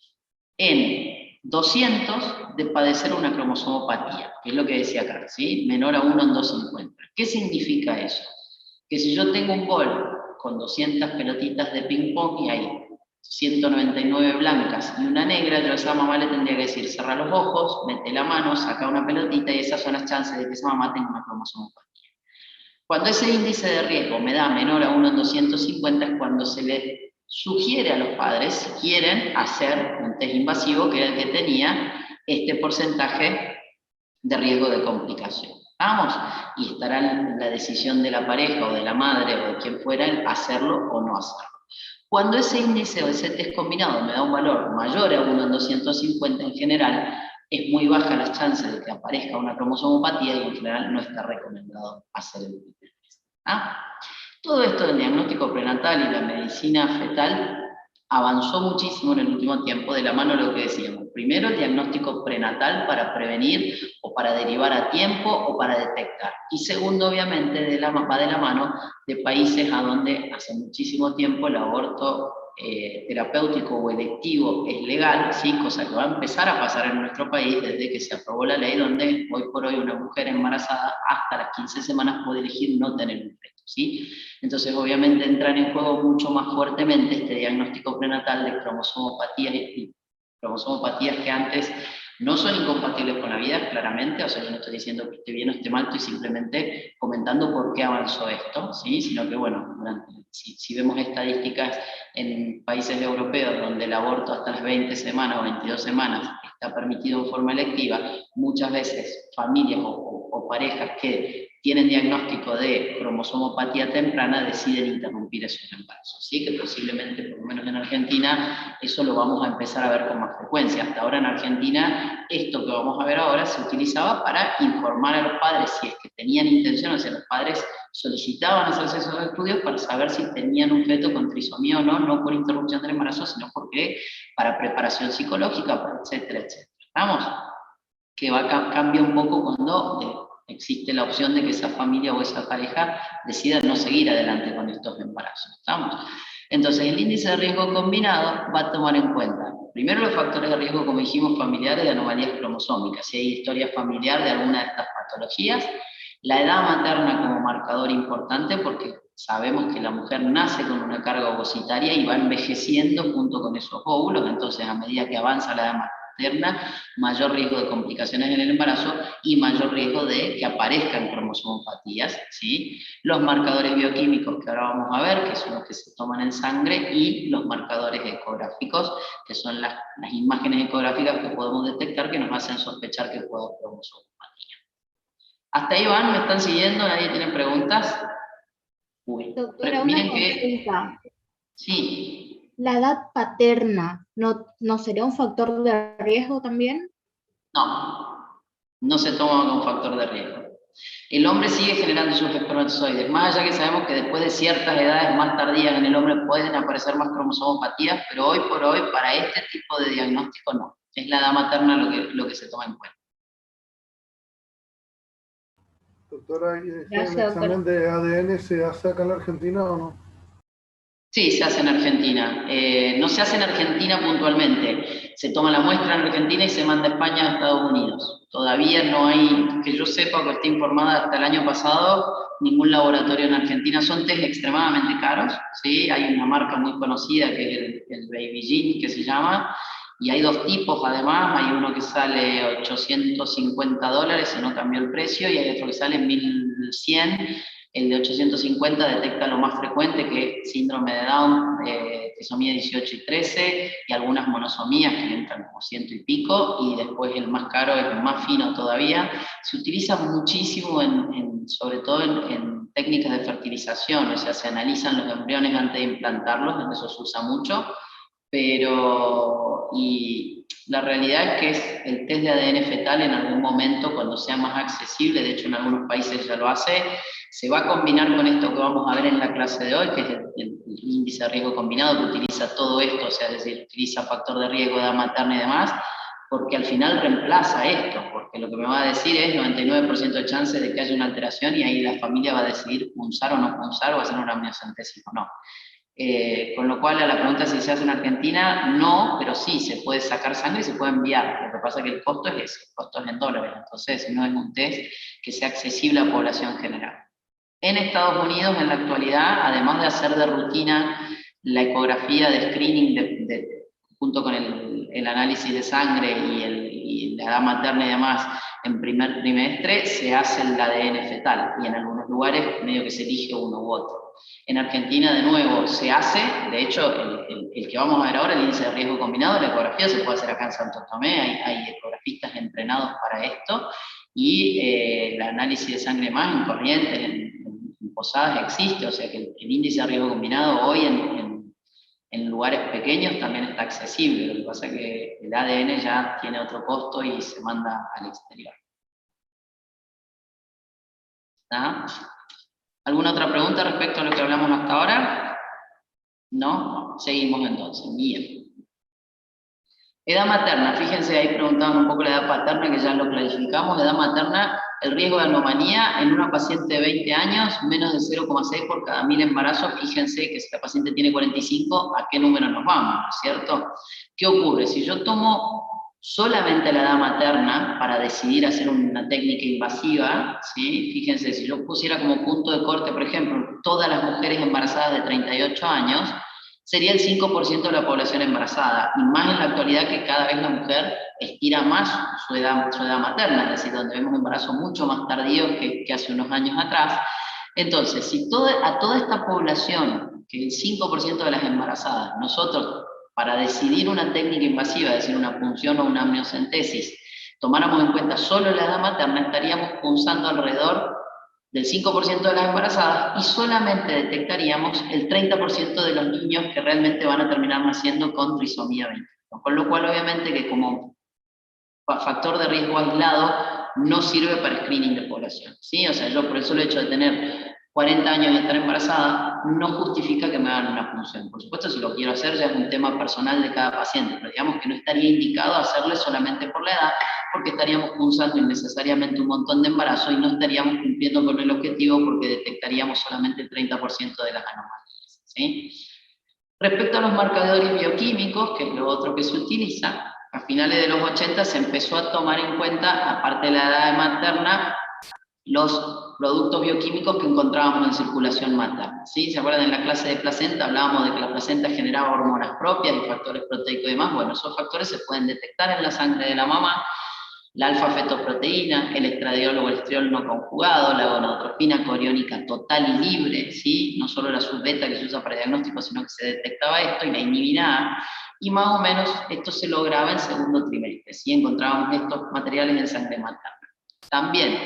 en 200 de padecer una cromosomopatía, que es lo que decía acá, ¿sí? Menor a 1 en 250. ¿Qué significa eso? Que si yo tengo un bol con 200 pelotitas de ping pong y hay 199 blancas y una negra, yo a esa mamá le tendría que decir, cerra los ojos, mete la mano, saca una pelotita y esas son las chances de que esa mamá tenga una cromosomopatía. Cuando ese índice de riesgo me da menor a 1 en 250 es cuando se le sugiere a los padres si quieren hacer un test invasivo que era el que tenía este porcentaje de riesgo de complicación. ¿Estamos? Y estará en la decisión de la pareja o de la madre o de quien fuera el hacerlo o no hacerlo. Cuando ese índice o ese test combinado me da un valor mayor a 1 en 250 en general, es muy baja las chances de que aparezca una cromosomopatía y en general no está recomendado hacer el test. ¿Ah? Todo esto del diagnóstico prenatal y la medicina fetal avanzó muchísimo en el último tiempo de la mano de lo que decíamos. Primero, el diagnóstico prenatal para prevenir o para derivar a tiempo o para detectar. Y segundo, obviamente, va de la mano de países a donde hace muchísimo tiempo el aborto terapéutico o electivo es legal, ¿sí? Cosa que va a empezar a pasar en nuestro país desde que se aprobó la ley donde hoy por hoy una mujer embarazada hasta las 15 semanas puede elegir no tener un feto, ¿sí? Entonces, obviamente, entran en juego mucho más fuertemente este diagnóstico prenatal de cromosomopatías y cromosomopatías que antes no son incompatibles con la vida, claramente, o sea, yo no estoy diciendo que esté bien o esté mal, estoy simplemente comentando por qué avanzó esto, ¿sí? Sino que, bueno, si vemos estadísticas en países europeos donde el aborto hasta las 20 semanas o 22 semanas está permitido en forma electiva, muchas veces familias o parejas que tienen diagnóstico de cromosomopatía temprana deciden interrumpir esos embarazos, ¿sí? Que posiblemente, por lo menos en Argentina, eso lo vamos a empezar a ver con más frecuencia. Hasta ahora en Argentina, esto que vamos a ver ahora se utilizaba para informar a los padres si es que tenían intención, o sea, los padres solicitaban hacerse esos estudios para saber si tenían un feto con trisomía o no, no por interrupción del embarazo, sino porque para preparación psicológica, etcétera, etcétera. ¿Estamos? Que cambia un poco cuando existe la opción de que esa familia o esa pareja decida no seguir adelante con estos embarazos. ¿Estamos? Entonces, el índice de riesgo combinado va a tomar en cuenta, primero los factores de riesgo, como dijimos, familiares de anomalías cromosómicas, si hay historia familiar de alguna de estas patologías, la edad materna como marcador importante porque sabemos que la mujer nace con una carga ovocitaria y va envejeciendo junto con esos óvulos, entonces a medida que avanza la edad materna, mayor riesgo de complicaciones en el embarazo y mayor riesgo de que aparezcan cromosomopatías, ¿sí? Los marcadores bioquímicos que ahora vamos a ver, que son los que se toman en sangre, y los marcadores ecográficos, que son las imágenes ecográficas que podemos detectar que nos hacen sospechar que puede haber cromosomopatía. ¿Hasta ahí van? ¿Me están siguiendo? ¿Nadie tiene preguntas? Uy, Doctora, una miren que... consulta. Sí, ¿La edad paterna no sería un factor de riesgo también? no se toma como factor de riesgo. El hombre sigue generando sus espermatozoides, más allá que sabemos que después de ciertas edades más tardías en el hombre pueden aparecer más cromosomopatías, pero hoy por hoy para este tipo de diagnóstico no. Es la edad materna lo que se toma en cuenta. Doctora, ¿y el Gracias, examen doctora. de ADN se hace acá en la Argentina o no? Sí, se hace en Argentina. No se hace en Argentina puntualmente. Se toma la muestra en Argentina y se manda a España a Estados Unidos. Todavía no hay, que yo sepa, que esté informada hasta el año pasado, ningún laboratorio en Argentina. Son test extremadamente caros, ¿sí? Hay una marca muy conocida que es el Baby Gene, que se llama, y hay dos tipos además. Hay uno que sale $850, si no cambió el precio, y hay otro que sale 1100. El de 850 detecta lo más frecuente, que es síndrome de Down, trisomía 18 y 13, y algunas monosomías que entran como 100 y pico, y después el más caro es el más fino todavía. Se utiliza muchísimo, sobre todo en técnicas de fertilización, o sea, se analizan los embriones antes de implantarlos, en eso se usa mucho, y la realidad es que el test de ADN fetal en algún momento, cuando sea más accesible, de hecho en algunos países ya lo hace, se va a combinar con esto que vamos a ver en la clase de hoy, que es el índice de riesgo combinado, que utiliza todo esto, o sea, es decir, utiliza factor de riesgo, edad materna y demás, porque al final reemplaza esto, porque lo que me va a decir es 99% de chance de que haya una alteración y ahí la familia va a decidir punzar o no punzar o hacer una amniocentesis o no. Con lo cual, a la pregunta si se hace en Argentina, no, pero sí, se puede sacar sangre y se puede enviar. Lo que pasa es que el costo es ese, el costo es en dólares, entonces no es un test que sea accesible a la población general. En Estados Unidos, en la actualidad, además de hacer de rutina la ecografía de screening junto con el análisis de sangre y la edad materna y demás en primer trimestre, se hace el ADN fetal y en algunos lugares medio que se elige uno u otro. En Argentina, de nuevo, se hace, de hecho, el que vamos a ver ahora, el índice de riesgo combinado, la ecografía se puede hacer acá en Santo Tomé, hay ecografistas entrenados para esto, Y el análisis de sangre más en corrientes, en posadas existe, o sea que el índice de riesgo combinado hoy en lugares pequeños también está accesible, lo que pasa es que el ADN ya tiene otro costo y se manda al exterior. ¿Está? ¿Alguna otra pregunta respecto a lo que hablamos hasta ahora? ¿No? Seguimos entonces. Bien. Edad materna, fíjense, ahí preguntaban un poco la edad paterna, que ya lo clarificamos. Edad materna, el riesgo de anomalía en una paciente de 20 años, menos de 0,6 por cada 1000 embarazos. Fíjense que si la paciente tiene 45, ¿a qué número nos vamos? ¿No es cierto? ¿Qué ocurre? Si yo tomo solamente la edad materna para decidir hacer una técnica invasiva, ¿sí? Fíjense, si yo pusiera como punto de corte, por ejemplo, todas las mujeres embarazadas de 38 años, sería el 5% de la población embarazada, y más en la actualidad que cada vez la mujer estira más su edad materna, es decir, donde vemos embarazos mucho más tardíos que hace unos años atrás. Entonces, si a toda esta población, que el 5% de las embarazadas, nosotros, para decidir una técnica invasiva, es decir, una punción o una amniocentesis, tomáramos en cuenta solo la edad materna, estaríamos punzando alrededor del 5% de las embarazadas y solamente detectaríamos el 30% de los niños que realmente van a terminar naciendo con trisomía 21. Con lo cual, obviamente, que como factor de riesgo aislado no sirve para screening de población, ¿sí? O sea, yo por el solo hecho de tener 40 años y estar embarazada no justifica que me hagan una punción. Por supuesto, si lo quiero hacer ya es un tema personal de cada paciente, pero digamos que no estaría indicado hacerle solamente por la edad, porque estaríamos punzando innecesariamente un montón de embarazo y no estaríamos cumpliendo con el objetivo porque detectaríamos solamente el 30% de las anomalías, ¿sí? Respecto a los marcadores bioquímicos, que es lo otro que se utiliza, a finales de los 80 se empezó a tomar en cuenta, aparte de la edad materna, los productos bioquímicos que encontrábamos en circulación materna, ¿sí? ¿Se acuerdan? En la clase de placenta hablábamos de que la placenta generaba hormonas propias y factores proteicos y demás. Bueno, esos factores se pueden detectar en la sangre de la mamá. La alfa-fetoproteína, el estradiol o el estriol no conjugado, la gonadotropina coriónica total y libre, ¿sí? No solo la subbeta que se usa para diagnóstico, sino que se detectaba esto, y la inhibina A, y más o menos esto se lograba en segundo trimestre, ¿sí? Encontrábamos estos materiales en sangre materna. También,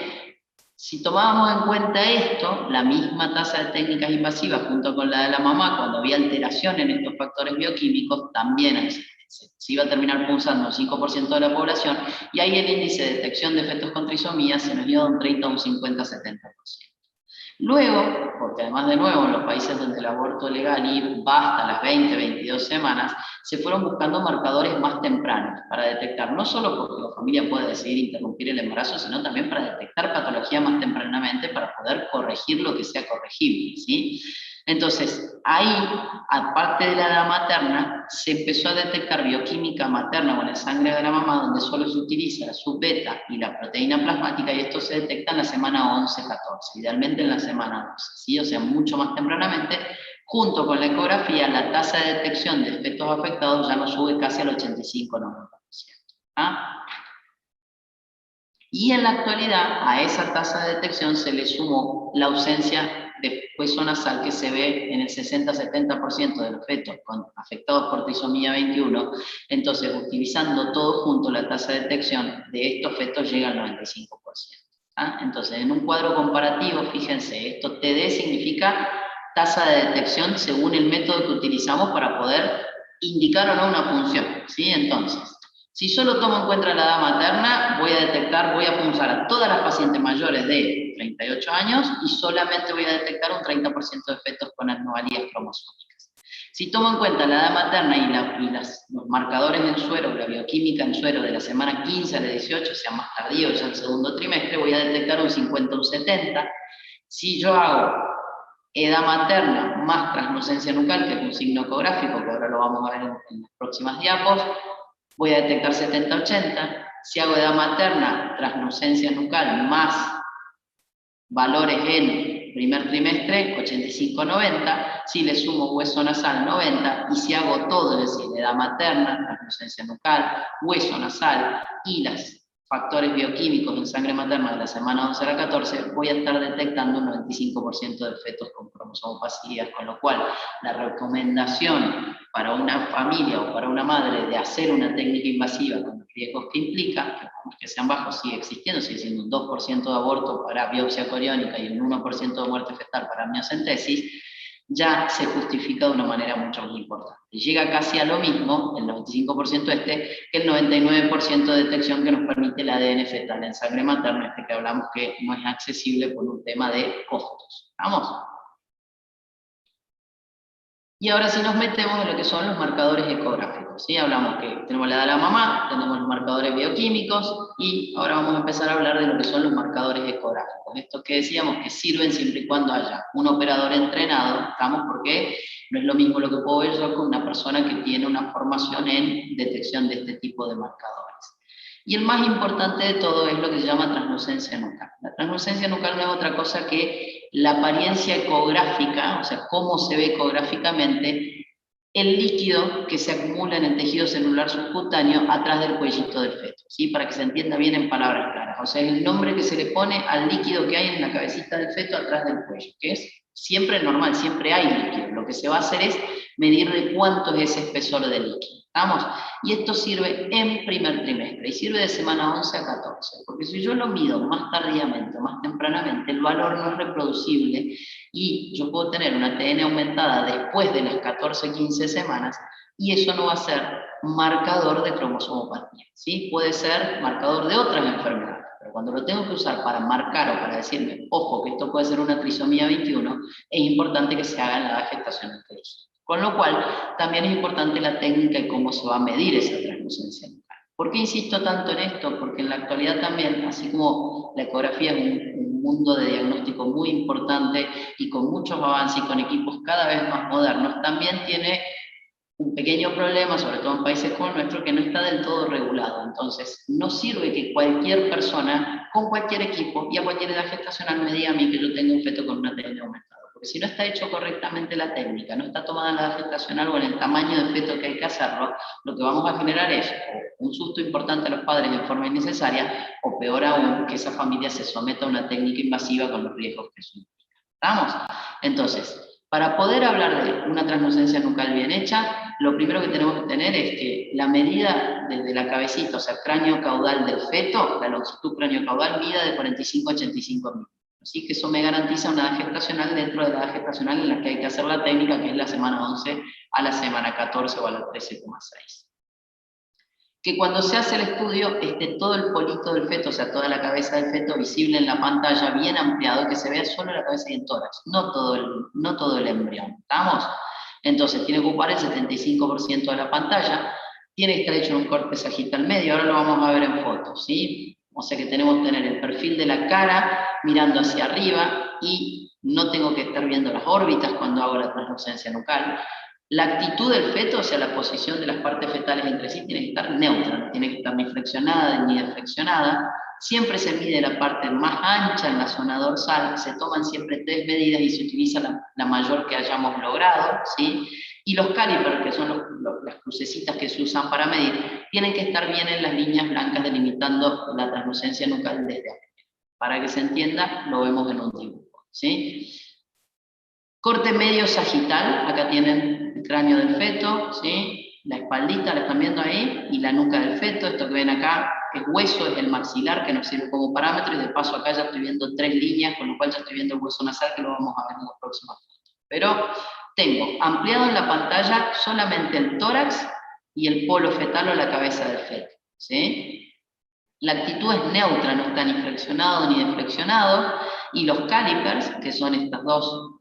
si tomábamos en cuenta esto, la misma tasa de técnicas invasivas junto con la de la mamá, cuando había alteración en estos factores bioquímicos, también se iba a terminar punzando un 5% de la población, y ahí el índice de detección de fetos con trisomía se nos dio de un 30 a un 50-70%. Luego, porque además de nuevo en los países donde el aborto legal va hasta las 20-22 semanas, se fueron buscando marcadores más tempranos para detectar, no solo porque la familia puede decidir interrumpir el embarazo, sino también para detectar patología más tempranamente para poder corregir lo que sea corregible, ¿sí? Entonces, ahí, aparte de la edad materna, se empezó a detectar bioquímica materna o en la sangre de la mamá, donde solo se utiliza la subbeta y la proteína plasmática, y esto se detecta en la semana 11-14, idealmente en la semana 12, ¿sí? O sea, mucho más tempranamente. Junto con la ecografía, la tasa de detección de fetos afectados ya nos sube casi al 85-90%. ¿Ah? Y en la actualidad, a esa tasa de detección se le sumó la ausencia de hueso nasal que se ve en el 60-70% de los fetos afectados por trisomía 21. Entonces, utilizando todo junto, la tasa de detección de estos fetos llega al 95%. ¿Ah? Entonces, en un cuadro comparativo, fíjense, esto TD significa tasa de detección según el método que utilizamos para poder indicar o no una punción, ¿sí? Entonces, si solo tomo en cuenta la edad materna, voy a punzar a todas las pacientes mayores de 38 años y solamente voy a detectar un 30% de fetos con anomalías cromosómicas. Si tomo en cuenta la edad materna y los marcadores en suero, la bioquímica en suero de la semana 15 a la 18, o sea más tardío, ya el segundo trimestre, voy a detectar un 50 o un 70. Si yo hago edad materna más translucencia nucal, que es un signo ecográfico, que ahora lo vamos a ver en las próximas diapos, voy a detectar 70-80. Si hago edad materna, translucencia nucal más valores en primer trimestre, 85-90. Si le sumo hueso nasal, 90. Y si hago todo, es decir, edad materna, translucencia nucal, hueso nasal y los factores bioquímicos en sangre materna de la semana 11 a la 14, voy a estar detectando un 95% de fetos con cromosomopatía, con lo cual la recomendación para una familia o para una madre de hacer una técnica invasiva con riesgos que implica, que sean bajos, sigue existiendo, sigue siendo un 2% de aborto para biopsia coriónica y un 1% de muerte fetal para amniocentesis, ya se justifica de una manera mucho más importante. Llega casi a lo mismo, el 95% que el 99% de detección que nos permite el ADN fetal en sangre materna, que hablamos que no es accesible por un tema de costos. ¿Vamos? Y ahora sí nos metemos en lo que son los marcadores ecográficos, ¿sí? Hablamos que tenemos la edad de la mamá, tenemos los marcadores bioquímicos, y ahora vamos a empezar a hablar de lo que son los marcadores ecográficos. Estos que decíamos que sirven siempre y cuando haya un operador entrenado, ¿estamos? Porque no es lo mismo lo que puedo ver yo con una persona que tiene una formación en detección de este tipo de marcadores. Y el más importante de todo es lo que se llama translucencia nucal. La translucencia nucal no es otra cosa que la apariencia ecográfica, o sea, cómo se ve ecográficamente el líquido que se acumula en el tejido celular subcutáneo atrás del cuellito del feto, ¿sí? Para que se entienda bien en palabras claras. O sea, el nombre que se le pone al líquido que hay en la cabecita del feto atrás del cuello, que es siempre normal, siempre hay líquido. Lo que se va a hacer es medir de cuánto es ese espesor de líquido. ¿Estamos? Y esto sirve en primer trimestre, y sirve de semana 11 a 14, porque si yo lo mido más tardíamente, más tempranamente, el valor no es reproducible, y yo puedo tener una TN aumentada después de las 14, 15 semanas, y eso no va a ser marcador de cromosomopatía, ¿sí? Puede ser marcador de otras enfermedades, pero cuando lo tengo que usar para marcar o para decirme, ojo, que esto puede ser una trisomía 21, es importante que se haga en la edad gestacional que dije. Con lo cual, también es importante la técnica y cómo se va a medir esa translucencia nucal. ¿Por qué insisto tanto en esto? Porque en la actualidad también, así como la ecografía es un mundo de diagnóstico muy importante y con muchos avances y con equipos cada vez más modernos, también tiene un pequeño problema, sobre todo en países como el nuestro, que no está del todo regulado. Entonces, no sirve que cualquier persona, con cualquier equipo y a cualquier edad gestacional me diga a mí que yo tengo un feto con una TN aumentada. Porque si no está hecho correctamente la técnica, no está tomada en la edad gestacional o en el tamaño de feto que hay que hacerlo, lo que vamos a generar es un susto importante a los padres en forma innecesaria, o peor aún, que esa familia se someta a una técnica invasiva con los riesgos que eso implica. ¿Estamos? Entonces, para poder hablar de una translucencia nucal bien hecha, lo primero que tenemos que tener es que la medida desde la cabecita, o sea, cráneo caudal del feto, la longitud cráneo caudal, mida de 45 a 85 milímetros. Así que eso me garantiza una edad gestacional dentro de la edad gestacional en la que hay que hacer la técnica, que es la semana 11 a la semana 14 o a la 13,6. Que cuando se hace el estudio esté todo el polito del feto, o sea, toda la cabeza del feto visible en la pantalla, bien ampliado, que se vea solo la cabeza y el tórax, no todo el embrión. ¿Estamos? Entonces, tiene que ocupar el 75% de la pantalla, tiene que estar hecho en un corte sagital medio, ahora lo vamos a ver en fotos, ¿sí? O sea que tenemos que tener el perfil de la cara mirando hacia arriba, y no tengo que estar viendo las órbitas cuando hago la translucencia nucal. La actitud del feto, o sea, la posición de las partes fetales entre sí, tiene que estar neutra, no tiene que estar ni flexionada ni deflexionada. Siempre se mide la parte más ancha en la zona dorsal, se toman siempre 3 medidas y se utiliza la mayor que hayamos logrado, ¿sí? Y los calipers, que son las crucecitas que se usan para medir, tienen que estar bien en las líneas blancas delimitando la translucencia nucal desde aquí. Para que se entienda, lo vemos en un dibujo, ¿sí? Corte medio sagital, acá tienen el cráneo del feto, ¿sí? La espaldita, la están viendo ahí, y la nuca del feto. Esto que ven acá es hueso, es el maxilar, que nos sirve como parámetro, y de paso acá ya estoy viendo 3 líneas, con lo cual ya estoy viendo el hueso nasal, que lo vamos a ver en las próximas fotos. Pero tengo ampliado en la pantalla solamente el tórax y el polo fetal o la cabeza del feto, ¿sí? La actitud es neutra, no está ni flexionado ni deflexionado, y los calipers, que son estas dos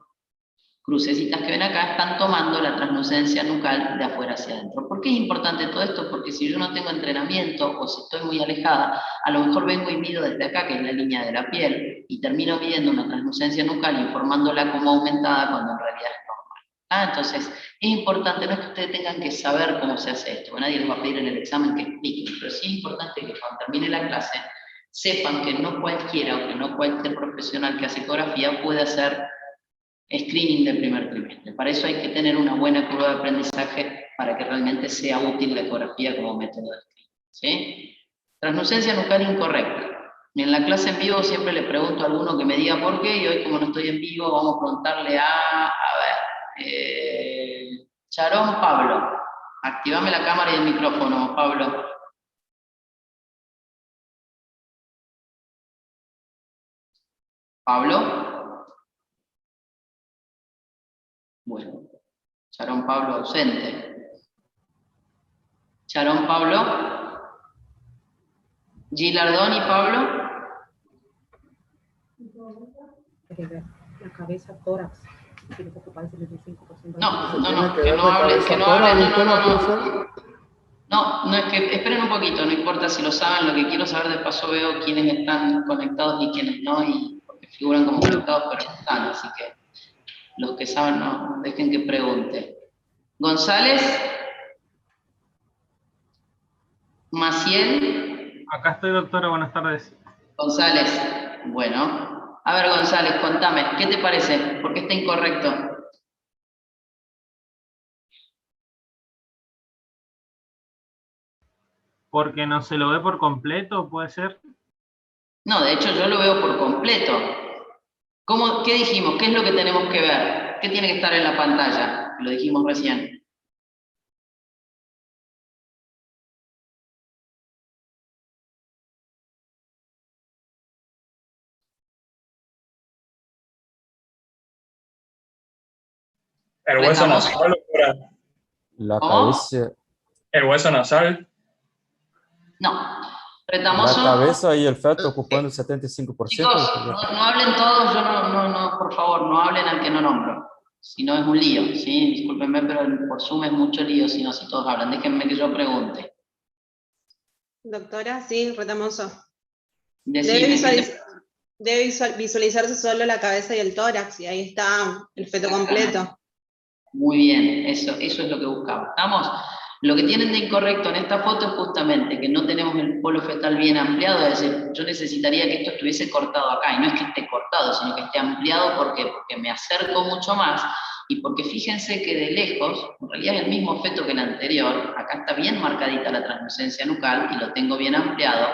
crucecitas que ven acá, están tomando la translucencia nucal de afuera hacia adentro. ¿Por qué es importante todo esto? Porque si yo no tengo entrenamiento o si estoy muy alejada, a lo mejor vengo y mido desde acá, que es la línea de la piel, y termino midiendo una translucencia nucal informándola como aumentada cuando en realidad es normal. Entonces, es importante, no es que ustedes tengan que saber cómo se hace esto, nadie les va a pedir en el examen que expliquen, pero sí es importante que cuando termine la clase sepan que no cualquiera o que no cualquier profesional que hace ecografía puede hacer screening de primer trimestre. Para eso hay que tener una buena curva de aprendizaje para que realmente sea útil la ecografía como método de screening, ¿sí? Translucencia nucal incorrecta. En la clase en vivo siempre le pregunto a alguno que me diga por qué, y hoy como no estoy en vivo vamos a preguntarle a Charón Pablo. Activame la cámara y el micrófono, Pablo. Pablo. Bueno, Charón Pablo ausente. Charón Pablo. Gilardón y Pablo. La cabeza, tórax. Tiene que ocupar el 75%. No, que no hablen, que no hablen, no, es que esperen un poquito, no importa si lo saben, lo que quiero saber de paso veo quiénes están conectados y quiénes no, y porque figuran como conectados pero no están, así que los que saben no, dejen que pregunte. González. Maciel. Acá estoy, doctora, buenas tardes. González, bueno. A ver, González, contame, ¿qué te parece? ¿Por qué está incorrecto? ¿Porque no se lo ve por completo, puede ser? No, de hecho yo lo veo por completo. ¿Qué dijimos? ¿Qué es lo que tenemos que ver? ¿Qué tiene que estar en la pantalla? Lo dijimos recién. El hueso nasal, doctora. La ¿Cómo? cabeza, El hueso nasal. No. la Retamoso. cabeza y el feto ocupando el 75%. Chicos, no hablen todos, por favor, no hablen al que no nombro. Si no es un lío, ¿sí? Discúlpenme, pero por Zoom es mucho lío, si todos hablan. Déjenme que yo pregunte. Doctora, sí, Retamoso. Decime, Debe visualizarse solo la cabeza y el tórax, y ahí está el feto completo. Muy bien, eso es lo que buscamos. ¿Estamos? Lo que tienen de incorrecto en esta foto es justamente que no tenemos el polo fetal bien ampliado, es decir, yo necesitaría que esto estuviese cortado acá, y no es que esté cortado, sino que esté ampliado. ¿Por qué? Porque me acerco mucho más, y porque fíjense que de lejos, en realidad es el mismo feto que el anterior, acá está bien marcadita la translucencia nucal, y lo tengo bien ampliado.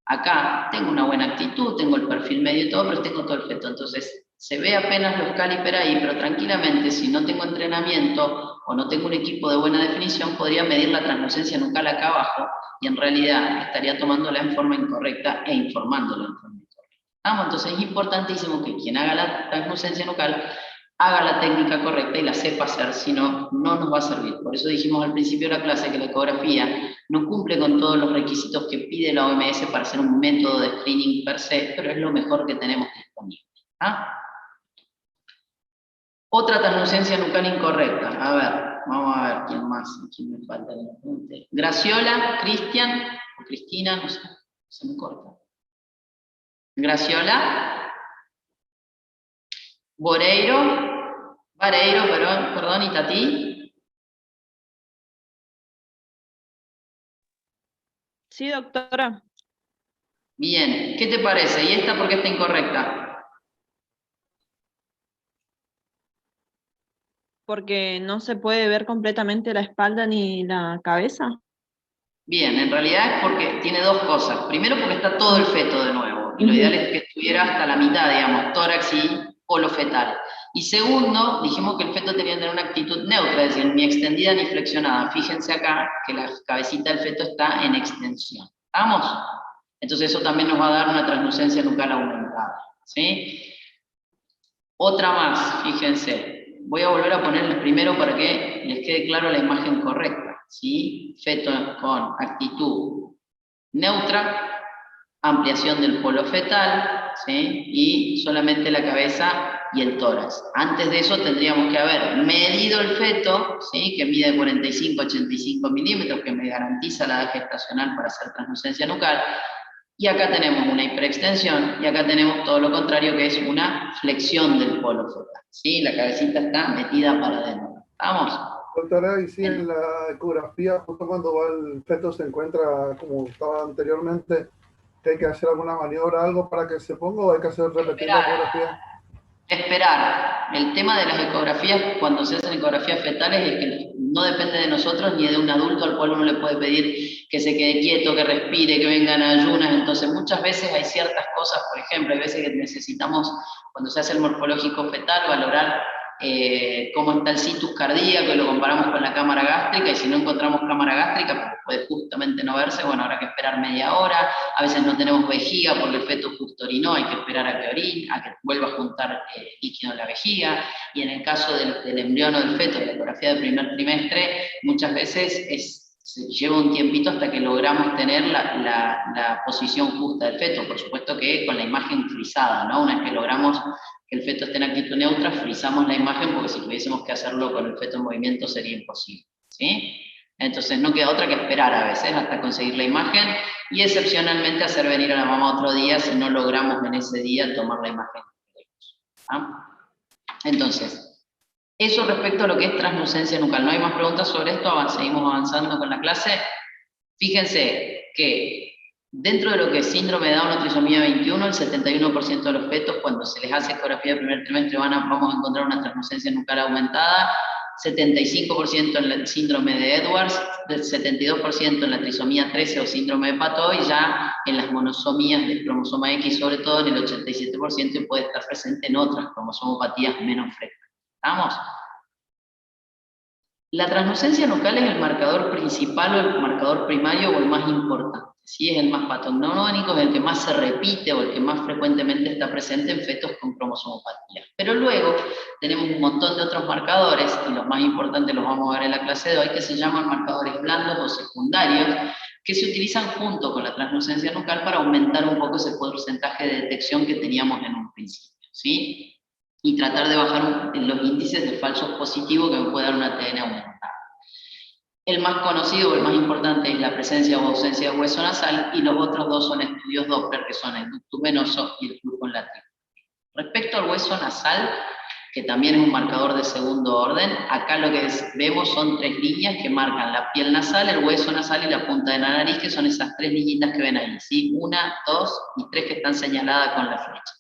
Acá tengo una buena actitud, tengo el perfil medio y todo, pero tengo todo el feto, entonces se ve apenas los caliper ahí, pero tranquilamente, si no tengo entrenamiento o no tengo un equipo de buena definición, podría medir la translucencia nucal acá abajo y en realidad estaría tomándola en forma incorrecta e informándola en forma incorrecta. Entonces es importantísimo que quien haga la translucencia nucal haga la técnica correcta y la sepa hacer, si no, no nos va a servir. Por eso dijimos al principio de la clase que la ecografía no cumple con todos los requisitos que pide la OMS para ser un método de screening per se, pero es lo mejor que tenemos disponible. Otra translucencia nucal incorrecta. A ver, vamos a ver quién más, quién me falta. Graciola, Cristian, o Cristina, no sé, se me corta. Graciola, Vareiro, perdón, y Tati. Sí, doctora. Bien, ¿qué te parece? ¿Y esta por qué está incorrecta? Porque no se puede ver completamente la espalda ni la cabeza. Bien, en realidad es porque tiene dos cosas. Primero porque está todo el feto de nuevo, y lo ideal es que estuviera hasta la mitad, digamos, tórax y polo fetal. Y segundo, dijimos que el feto tenía que tener una actitud neutra, es decir, ni extendida ni flexionada. Fíjense acá que la cabecita del feto está en extensión. ¿Vamos? Entonces eso también nos va a dar una translucencia nucal aumentada, ¿sí? Otra más, fíjense. Voy a volver a ponerles primero para que les quede claro la imagen correcta, ¿sí? Feto con actitud neutra, ampliación del polo fetal, ¿sí? Y solamente la cabeza y el tórax. Antes de eso tendríamos que haber medido el feto, ¿sí? Que mide 45-85 milímetros, que me garantiza la edad gestacional para hacer translucencia nucal. Y acá tenemos una hiperextensión, y acá tenemos todo lo contrario, que es una flexión del polo fetal, ¿sí? La cabecita está metida para adentro. ¿Estamos? Doctora, y si en la ecografía, justo cuando va el feto se encuentra como estaba anteriormente, que hay que hacer alguna maniobra, algo para que se ponga, o hay que hacer repetir la ecografía? Esperar. El tema de las ecografías, cuando se hacen ecografías fetales, es que no depende de nosotros ni de un adulto al cual uno le puede pedir que se quede quieto, que respire, que vengan ayunas. Entonces muchas veces hay ciertas cosas, por ejemplo, hay veces que necesitamos, cuando se hace el morfológico fetal, valorar cómo está el situs cardíaco y lo comparamos con la cámara gástrica, y si no encontramos cámara gástrica, pues puede justamente no verse, bueno, habrá que esperar media hora. A veces no tenemos vejiga porque el feto justo orinó, hay que esperar a que orine, a que vuelva a juntar líquido en la vejiga, y en el caso del embrión o del feto, la ecografía del primer trimestre, muchas veces se lleva un tiempito hasta que logramos tener la posición justa del feto, por supuesto que con la imagen frisada, ¿no? Una vez que logramos que el feto esté en actitud neutra, frizamos la imagen, porque si tuviésemos que hacerlo con el feto en movimiento sería imposible, ¿sí? Entonces no queda otra que esperar a veces hasta conseguir la imagen, y excepcionalmente hacer venir a la mamá otro día si no logramos en ese día tomar la imagen. ¿Ah? Entonces, eso respecto a lo que es translucencia nucal. ¿No hay más preguntas sobre esto? Seguimos avanzando con la clase. Fíjense que dentro de lo que es síndrome de Down o trisomía 21, el 71% de los fetos, cuando se les hace ecografía del primer trimestre, vamos a encontrar una translucencia nucal aumentada, 75% en el síndrome de Edwards, del 72% en la trisomía 13 o síndrome de Pato, y ya en las monosomías del cromosoma X, sobre todo en el 87%, y puede estar presente en otras cromosomopatías menos frecuentes. ¿Estamos? La translucencia nucal es el marcador principal o el marcador primario o el más importante. Sí, es el más patognomónico, es el que más se repite o el que más frecuentemente está presente en fetos con cromosomopatías. Pero luego tenemos un montón de otros marcadores, y los más importantes los vamos a ver en la clase de hoy, que se llaman marcadores blandos o secundarios, que se utilizan junto con la translucencia nucal para aumentar un poco ese porcentaje de detección que teníamos en un principio, ¿sí? Y tratar de bajar los índices de falsos positivos que me puede dar un ATN aumentado. El más conocido o el más importante es la presencia o ausencia de hueso nasal, y los otros dos son estudios Doppler, que son el ductus venoso y el flujo en lateral. Respecto al hueso nasal, que también es un marcador de segundo orden, acá lo que vemos son tres líneas que marcan la piel nasal, el hueso nasal y la punta de la nariz, que son esas tres liñitas que ven ahí, ¿sí? 1, 2 y 3 que están señaladas con la flecha.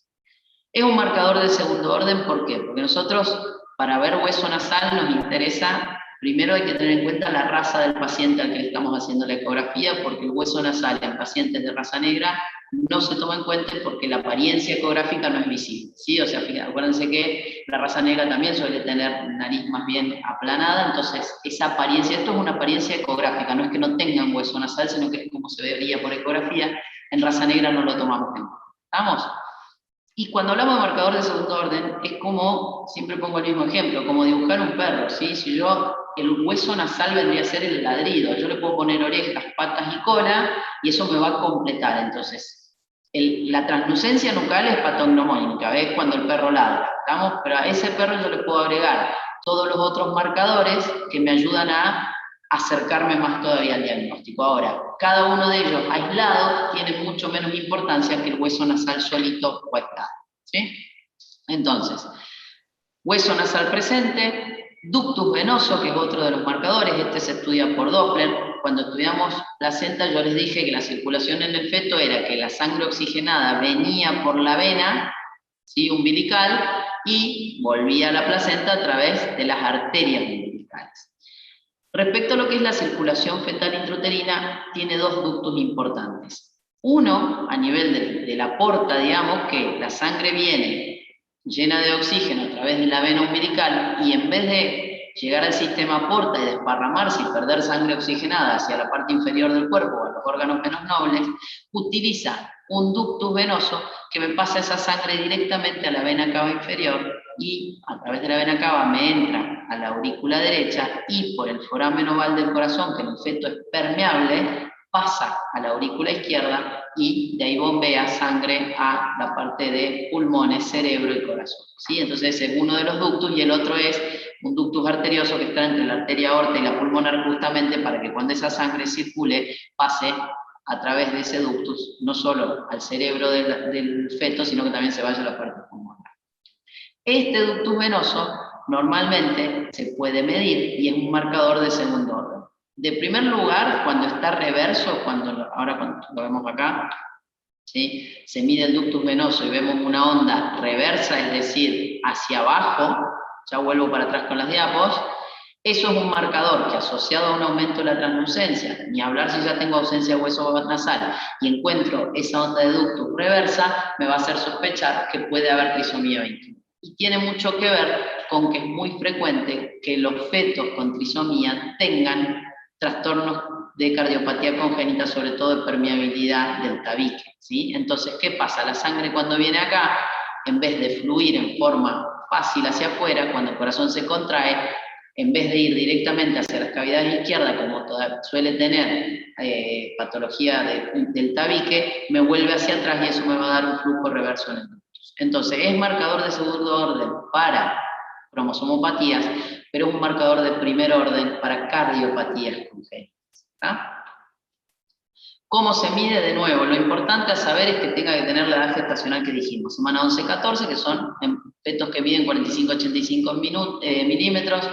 Es un marcador de segundo orden, ¿por qué? Porque nosotros, para ver hueso nasal, nos interesa, primero hay que tener en cuenta la raza del paciente al que le estamos haciendo la ecografía, porque el hueso nasal en pacientes de raza negra no se toma en cuenta porque la apariencia ecográfica no es visible, ¿sí? O sea, fíjense, acuérdense que la raza negra también suele tener nariz más bien aplanada, entonces esa apariencia, esto es una apariencia ecográfica, no es que no tengan hueso nasal, sino que es como se vería por ecografía. En raza negra no lo tomamos en cuenta. ¿Estamos? Y cuando hablamos de marcador de segundo orden, es como, siempre pongo el mismo ejemplo, como dibujar un perro, ¿sí? Si yo, el hueso nasal vendría a ser el ladrido, yo le puedo poner orejas, patas y cola, y eso me va a completar. Entonces, la translucencia nucal es patognomónica, ¿ves? Cuando el perro ladra, ¿estamos? Pero a ese perro yo le puedo agregar todos los otros marcadores que me ayudan a acercarme más todavía al diagnóstico. Ahora, cada uno de ellos aislado tiene mucho menos importancia que el hueso nasal solito o aislado, ¿sí? Entonces, hueso nasal presente, ductus venoso, que es otro de los marcadores, este se estudia por Doppler. Cuando estudiamos placenta yo les dije que la circulación en el feto era que la sangre oxigenada venía por la vena, ¿sí? Umbilical, y volvía a la placenta a través de las arterias umbilicales. Respecto a lo que es la circulación fetal intrauterina, tiene dos ductos importantes. Uno, a nivel de la porta, digamos, que la sangre viene llena de oxígeno a través de la vena umbilical, y en vez de llegar al sistema porta y desparramarse y perder sangre oxigenada hacia la parte inferior del cuerpo o a los órganos menos nobles, utiliza un ductus venoso que me pasa esa sangre directamente a la vena cava inferior, y a través de la vena cava me entra a la aurícula derecha, y por el foramen oval del corazón, que en el feto es permeable, pasa a la aurícula izquierda, y de ahí bombea sangre a la parte de pulmones, cerebro y corazón, ¿sí? Entonces ese es uno de los ductos, y el otro es un ductus arterioso que está entre la arteria aorta y la pulmonar, justamente para que cuando esa sangre circule, pase a través de ese ductus, no solo al cerebro del feto, sino que también se vaya a la parte pulmonar. Este ductus venoso normalmente se puede medir y es un marcador de segundo orden. De primer lugar, cuando está reverso, ahora cuando lo vemos acá, ¿sí? Se mide el ductus venoso y vemos una onda reversa, es decir, hacia abajo, ya vuelvo para atrás con las diapos. Eso es un marcador que, asociado a un aumento de la translucencia, ni hablar si ya tengo ausencia de hueso nasal y encuentro esa onda de ductus reversa, me va a hacer sospechar que puede haber trisomía 21. Y tiene mucho que ver con que es muy frecuente que los fetos con trisomía tengan trastornos de cardiopatía congénita, sobre todo de permeabilidad del tabique, ¿sí? Entonces, ¿qué pasa? La sangre cuando viene acá, en vez de fluir en forma fácil hacia afuera, cuando el corazón se contrae, en vez de ir directamente hacia las cavidades izquierdas, como suele tener patología del tabique, me vuelve hacia atrás y eso me va a dar un flujo reverso en el ductus. Entonces, es marcador de segundo orden para cromosomopatías, pero es un marcador de primer orden para cardiopatías congénitas. ¿Ah? ¿Cómo se mide? De nuevo, lo importante a saber es que tenga que tener la edad gestacional que dijimos, semana 11-14, que son fetos que miden 45-85 milímetros,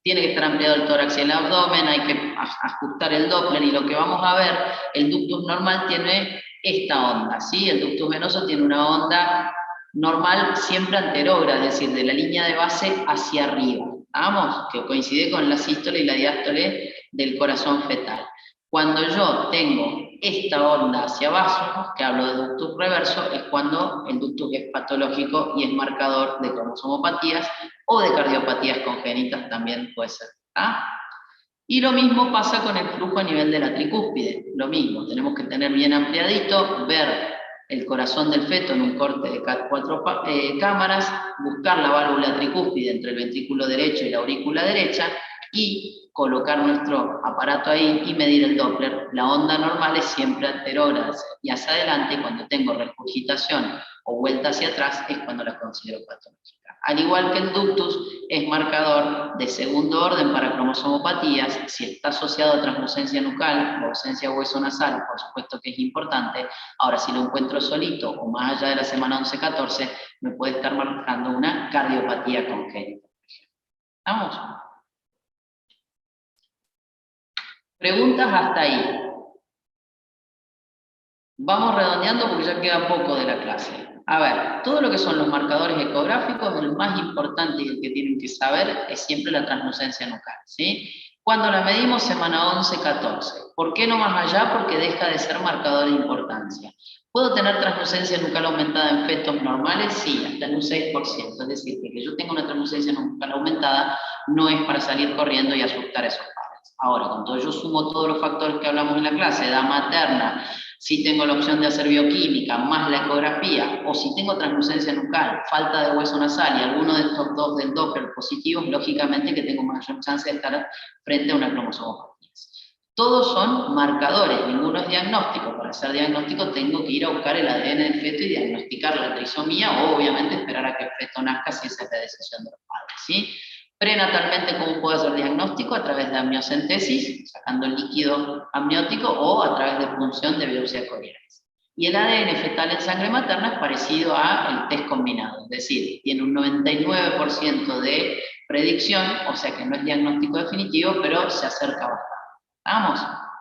tiene que estar ampliado el tórax y el abdomen, hay que ajustar el Doppler, y lo que vamos a ver, el ductus normal tiene esta onda, ¿sí? El ductus venoso tiene una onda normal siempre anterógrada, es decir, de la línea de base hacia arriba, ¿vamos? Que coincide con la sístole y la diástole del corazón fetal. Cuando yo tengo esta onda hacia abajo, que hablo de ductus reverso, es cuando el ductus es patológico y es marcador de cromosomopatías o de cardiopatías congénitas, también puede ser. ¿Ah? Y lo mismo pasa con el flujo a nivel de la tricúspide, lo mismo, tenemos que tener bien ampliadito, ver el corazón del feto en un corte de 4 cámaras, buscar la válvula tricúspide entre el ventrículo derecho y la aurícula derecha, y colocar nuestro aparato ahí y medir el Doppler. La onda normal es siempre anterógrada y hacia adelante, y cuando tengo regurgitación o vuelta hacia atrás es cuando la considero patológica. Al igual que el ductus, es marcador de segundo orden para cromosomopatías. Si está asociado a translucencia nucal o ausencia de hueso nasal, por supuesto que es importante. Ahora, si lo encuentro solito o más allá de la semana 11-14, me puede estar marcando una cardiopatía congénita. ¿Vamos? Preguntas hasta ahí. Vamos redondeando porque ya queda poco de la clase. A ver, todo lo que son los marcadores ecográficos, el más importante y el que tienen que saber es siempre la translucencia nucal, ¿sí? Cuando la medimos semana 11-14. ¿Por qué no más allá? Porque deja de ser marcador de importancia. ¿Puedo tener translucencia nucal aumentada en fetos normales? Sí, hasta en un 6%. Es decir, que yo tenga una translucencia nucal aumentada no es para salir corriendo y asustar a esos padres. Ahora, cuando yo sumo todos los factores que hablamos en la clase, edad materna, si tengo la opción de hacer bioquímica, más la ecografía, o si tengo translucencia nucal, falta de hueso nasal y alguno de estos dos del Doppler positivos, lógicamente que tengo mayor chance de estar frente a una cromosomopatía. Todos son marcadores, ninguno es diagnóstico. Para hacer diagnóstico tengo que ir a buscar el ADN del feto y diagnosticar la trisomía, o obviamente esperar a que el feto nazca si esa es la decisión de los padres, ¿sí? Prenatalmente, ¿cómo puedo hacer diagnóstico? A través de amniocentesis, sacando el líquido amniótico, o a través de punción de biopsia corialis. Y el ADN fetal en sangre materna es parecido al test combinado, es decir, tiene un 99% de predicción, o sea que no es diagnóstico definitivo, pero se acerca bastante. ¿Vamos?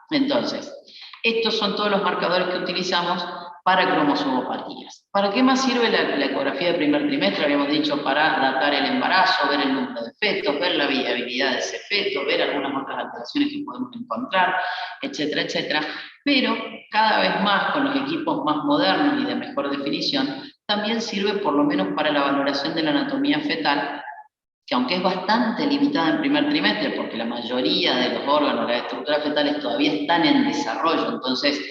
Entonces, estos son todos los marcadores que utilizamos para cromosomopatías. ¿Para qué más sirve la ecografía de primer trimestre? Habíamos dicho para datar el embarazo, ver el número de fetos, ver la viabilidad de ese feto, ver algunas otras alteraciones que podemos encontrar, etcétera, etcétera. Pero cada vez más con los equipos más modernos y de mejor definición, también sirve por lo menos para la valoración de la anatomía fetal, que aunque es bastante limitada en primer trimestre, porque la mayoría de los órganos, las estructuras fetales todavía están en desarrollo. Entonces,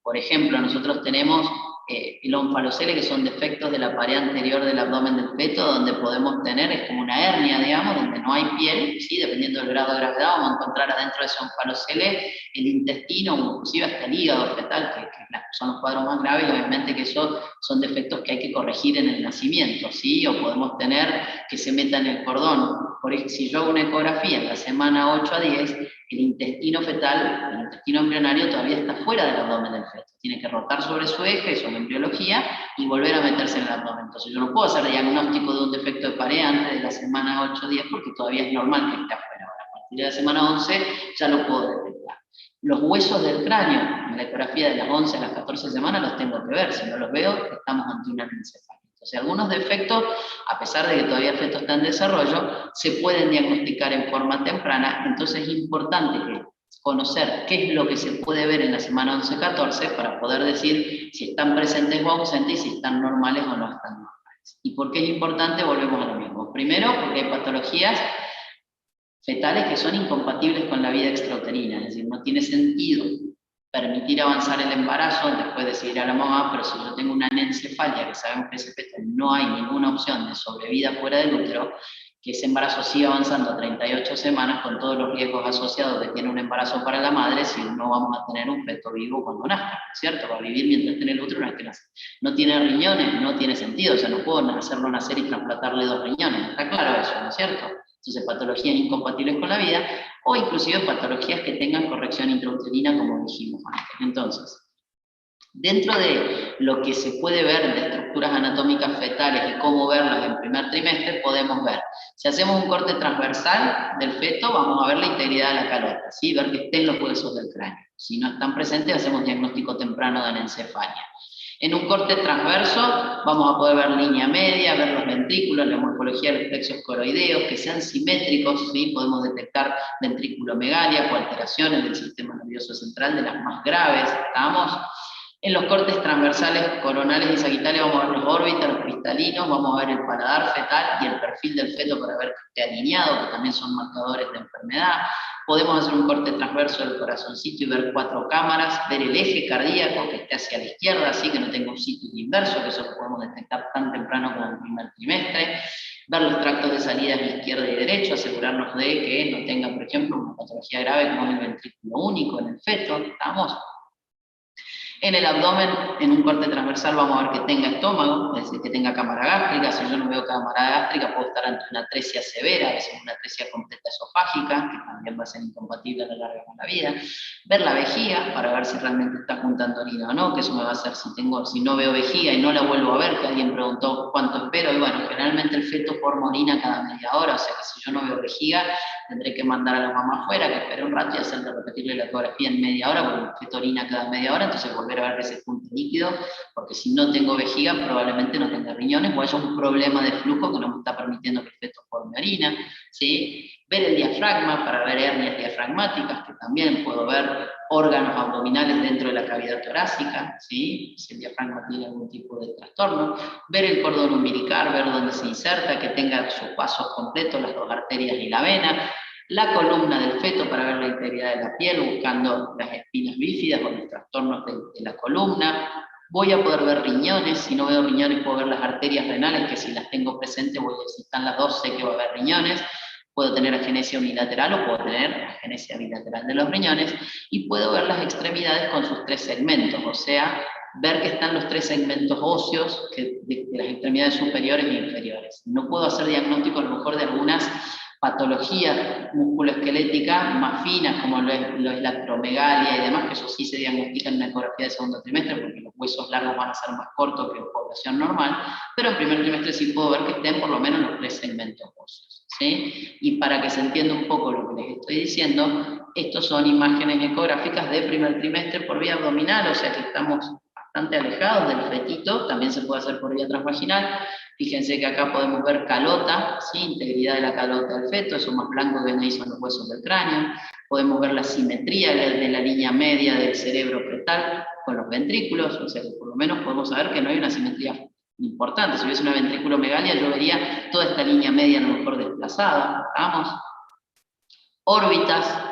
por ejemplo, nosotros tenemos el onfalocele, que son defectos de la pared anterior del abdomen del feto, donde podemos tener, es como una hernia, digamos, donde no hay piel, ¿sí? Dependiendo del grado de gravedad, vamos a encontrar adentro de ese onfalocele el intestino, inclusive hasta el hígado fetal, que son los cuadros más graves, y obviamente que esos son defectos que hay que corregir en el nacimiento, ¿sí? O podemos tener que se meta en el cordón. Por ejemplo, si yo hago una ecografía en la semana 8 a 10, el intestino fetal, el intestino embrionario, todavía está fuera del abdomen del feto. Tiene que rotar sobre su eje, eso es la embriología, y volver a meterse en el abdomen. Entonces yo no puedo hacer diagnóstico de un defecto de pared antes de la semana 8 o 10, porque todavía es normal que esté afuera. Ahora, a partir de la semana 11 ya lo puedo detectar. Los huesos del cráneo, en la ecografía de las 11 a las 14 semanas los tengo que ver. Si no los veo, estamos ante una anencefalia. Entonces, algunos defectos, a pesar de que todavía el feto está en desarrollo, se pueden diagnosticar en forma temprana. Entonces es importante conocer qué es lo que se puede ver en la semana 11-14 para poder decir si están presentes o ausentes y si están normales o no están normales. ¿Y por qué es importante? Volvemos a lo mismo. Primero, porque hay patologías fetales que son incompatibles con la vida extrauterina, es decir, no tiene sentido permitir avanzar el embarazo, después decidir a la mamá, pero si yo tengo una anencefalia, que sabemos que ese feto no hay ninguna opción de sobrevida fuera del útero, que ese embarazo siga avanzando a 38 semanas con todos los riesgos asociados que tiene un embarazo para la madre, si no vamos a tener un feto vivo cuando nazca, ¿cierto? Va a vivir mientras esté en el útero una vez que nace. No tiene riñones, no tiene sentido, o sea, no puedo hacerlo nacer y trasplantarle 2 riñones, está claro eso, ¿no es cierto? Entonces, patologías incompatibles con la vida, o inclusive patologías que tengan corrección intrauterina, como dijimos antes. Entonces, dentro de lo que se puede ver de estructuras anatómicas fetales y cómo verlas en primer trimestre, podemos ver, si hacemos un corte transversal del feto, vamos a ver la integridad de la calota, ¿sí? Ver que estén los huesos del cráneo. Si no están presentes, hacemos diagnóstico temprano de anencefalia. En un corte transverso vamos a poder ver línea media, ver los ventrículos, la morfología de los plexos coroideos, que sean simétricos, ¿sí? Podemos detectar ventriculomegalia o alteraciones del sistema nervioso central de las más graves, ¿estamos? En los cortes transversales coronales y sagittales vamos a ver los órbitas, los cristalinos, vamos a ver el paladar fetal y el perfil del feto para ver que esté alineado, que también son marcadores de enfermedad. Podemos hacer un corte transverso del corazoncito y ver 4 cámaras, ver el eje cardíaco que esté hacia la izquierda, así que no tenga un sitio inverso, que eso lo podemos detectar tan temprano como en el primer trimestre. Ver los tractos de salida izquierda y derecho, asegurarnos de que no tenga, por ejemplo, una patología grave como el ventrículo único en el feto, ¿estamos? En el abdomen, en un corte transversal, vamos a ver que tenga estómago, es decir, que tenga cámara gástrica. Si yo no veo cámara gástrica, puedo estar ante una atresia severa, a veces una atresia completa esofágica, que también va a ser incompatible a la larga con la vida. Ver la vejiga, para ver si realmente está juntando orina o no, que eso me va a hacer si no veo vejiga y no la vuelvo a ver, que alguien preguntó cuánto espero, y bueno, generalmente el feto forma orina cada media hora, o sea que si yo no veo vejiga, tendré que mandar a la mamá afuera, que espere un rato y hacerle repetirle la ecografía en media hora, porque el feto orina cada media hora, entonces volver a ver ese punto líquido, porque si no tengo vejiga probablemente no tenga riñones o haya un problema de flujo que no me está permitiendo que el feto forme orina, ¿sí? Ver el diafragma para ver hernias diafragmáticas, que también puedo ver órganos abdominales dentro de la cavidad torácica, ¿sí? Si el diafragma tiene algún tipo de trastorno. Ver el cordón umbilical, ver dónde se inserta, que tenga sus pasos completos, las 2 arterias y la vena. La columna del feto para ver la integridad de la piel, buscando las espinas bífidas o los trastornos de la columna. Voy a poder ver riñones, si no veo riñones puedo ver las arterias renales, que si las tengo presentes, si están las 2 sé que va a haber riñones. Puedo tener agenesia unilateral o puedo tener agenesia bilateral de los riñones, y puedo ver las extremidades con sus 3 segmentos, o sea, ver que están los 3 segmentos óseos de las extremidades superiores e inferiores. No puedo hacer diagnóstico a lo mejor de algunas patologías musculoesqueléticas más finas, como lo es la acromegalia y demás, que eso sí se diagnostica en una ecografía de segundo trimestre, porque los huesos largos van a ser más cortos que en población normal, pero en primer trimestre sí puedo ver que estén por lo menos los 3 segmentos óseos, ¿sí? Y para que se entienda un poco lo que les estoy diciendo, estos son imágenes ecográficas de primer trimestre por vía abdominal, o sea que estamos bastante alejados del fetito, también se puede hacer por vía transvaginal. Fíjense que acá podemos ver calota, ¿sí? Integridad de la calota del feto, eso más blanco que ven ahí son los huesos del cráneo. Podemos ver la simetría de la línea media del cerebro fetal con los ventrículos, o sea que por lo menos podemos saber que no hay una simetría importante. Si hubiese una ventriculomegalia, yo vería toda esta línea media a lo mejor desplazada. Vamos. Órbitas,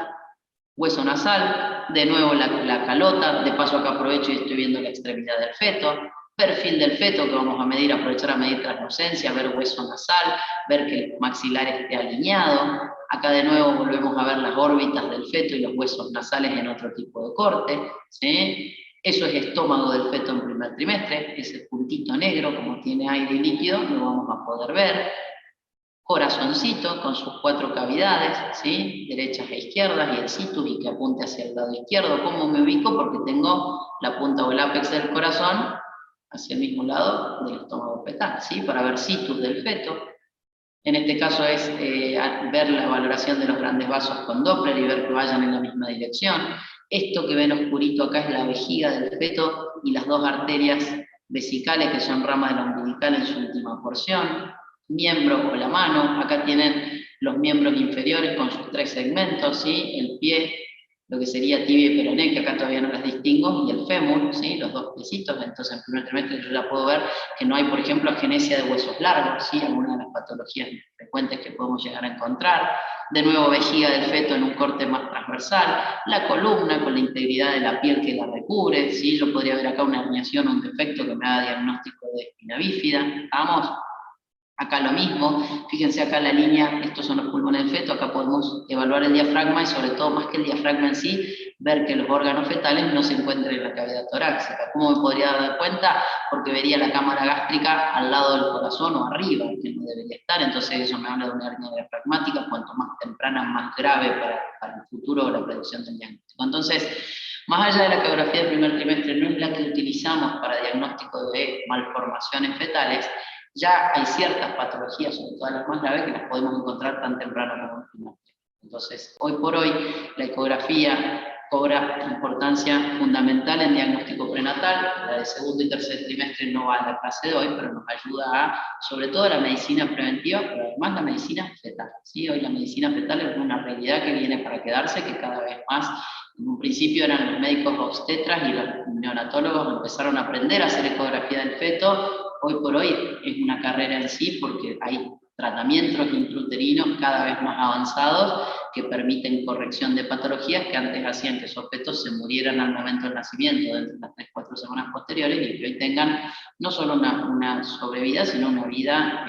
hueso nasal, de nuevo la calota, de paso acá aprovecho y estoy viendo la extremidad del feto. Perfil del feto que vamos a medir, aprovechar a medir translucencia, ver hueso nasal, ver que el maxilar esté alineado. Acá de nuevo volvemos a ver las órbitas del feto y los huesos nasales en otro tipo de corte, ¿sí? Eso es estómago del feto en primer trimestre, ese puntito negro, como tiene aire y líquido, lo vamos a poder ver. Corazoncito con sus 4 cavidades, ¿sí? Derechas e izquierdas, y el situs y que apunte hacia el lado izquierdo. ¿Cómo me ubico? Porque tengo la punta o el ápex del corazón hacia el mismo lado del estómago fetal, ¿sí? Para ver situs del feto. En este caso es ver la valoración de los grandes vasos con Doppler y ver que vayan en la misma dirección. Esto que ven oscurito acá es la vejiga del feto y las 2 arterias vesicales que son ramas de la umbilical en su última porción. Miembro o la mano, acá tienen los miembros inferiores con sus 3 segmentos, ¿sí? El pie, lo que sería tibia y peroné, que acá todavía no las distingo, y el fémur, ¿sí? Los dos piecitos. Entonces en primer trimestre yo ya puedo ver que no hay, por ejemplo, agenesia de huesos largos, ¿sí? Algunas de las patologías frecuentes que podemos llegar a encontrar. De nuevo, vejiga del feto en un corte más transversal, la columna con la integridad de la piel que la recubre, ¿sí? Yo podría ver acá una herniación o un defecto que me haga diagnóstico de espina bífida. ¿Vamos? Acá lo mismo, fíjense acá la línea, estos son los pulmones del feto, acá podemos evaluar el diafragma y sobre todo, más que el diafragma en sí, ver que los órganos fetales no se encuentran en la cavidad torácica. ¿Cómo me podría dar cuenta? Porque vería la cámara gástrica al lado del corazón o arriba, que no debería estar, entonces eso me habla de una hernia diafragmática, cuanto más temprana, más grave para el futuro o la predicción del diagnóstico. Entonces, más allá de la ecografía del primer trimestre, no es la que utilizamos para diagnóstico de malformaciones fetales, ya hay ciertas patologías, sobre todo las más graves, que las podemos encontrar tan temprano como en el trimestre. Entonces, hoy por hoy, la ecografía cobra importancia fundamental en diagnóstico prenatal. La de segundo y tercer trimestre no va a la clase de hoy, pero nos ayuda a, sobre todo, la medicina preventiva, pero además la medicina fetal. ¿Sí? Hoy la medicina fetal es una realidad que viene para quedarse, que cada vez más, en un principio eran los médicos obstetras y los neonatólogos empezaron a aprender a hacer ecografía del feto. Hoy por hoy es una carrera en sí porque hay tratamientos intrauterinos cada vez más avanzados que permiten corrección de patologías que antes hacían que esos fetos se murieran al momento del nacimiento, dentro de las 3-4 semanas posteriores, y que hoy tengan no solo una sobrevida, sino una vida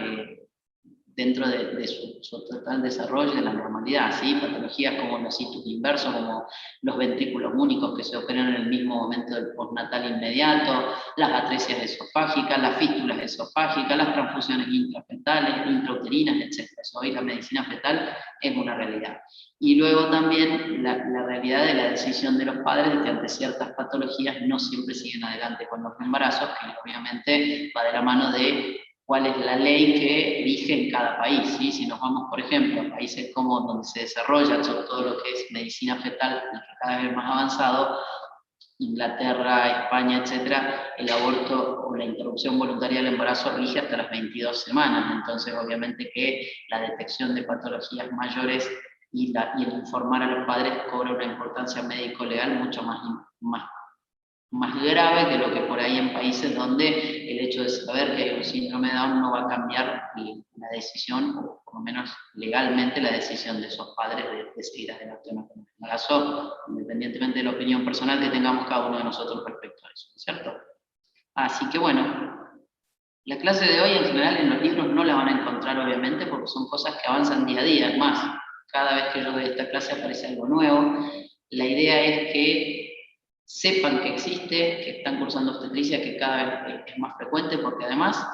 dentro de su total desarrollo de la normalidad, ¿sí? Patologías como los situs inversos, como los ventrículos únicos que se operan en el mismo momento del postnatal inmediato, las atresias esofágicas, las fístulas esofágicas, las transfusiones intrafetales, intrauterinas, etc. Hoy la medicina fetal es una realidad. Y luego también la realidad de la decisión de los padres de que ante ciertas patologías no siempre siguen adelante con los embarazos, que obviamente va de la mano de cuál es la ley que rige en cada país, ¿sí? Si nos vamos, por ejemplo, a países como donde se desarrolla sobre todo lo que es medicina fetal, cada vez más avanzado, Inglaterra, España, etcétera, el aborto o la interrupción voluntaria del embarazo rige hasta las 22 semanas, entonces obviamente que la detección de patologías mayores y el informar a los padres cobra una importancia médico-legal mucho más grave que lo que por ahí en países donde el hecho de saber que hay un síndrome de Down no va a cambiar la decisión, o por lo menos legalmente la decisión de esos padres de seguir adelante con el embarazo, independientemente de la opinión personal que tengamos cada uno de nosotros respecto a eso, ¿cierto? Así que bueno, la clase de hoy en general en los libros no la van a encontrar obviamente porque son cosas que avanzan día a día, es más, cada vez que yo doy esta clase aparece algo nuevo. La idea es que sepan que existe, que están cursando obstetricia, que cada vez es más frecuente, porque además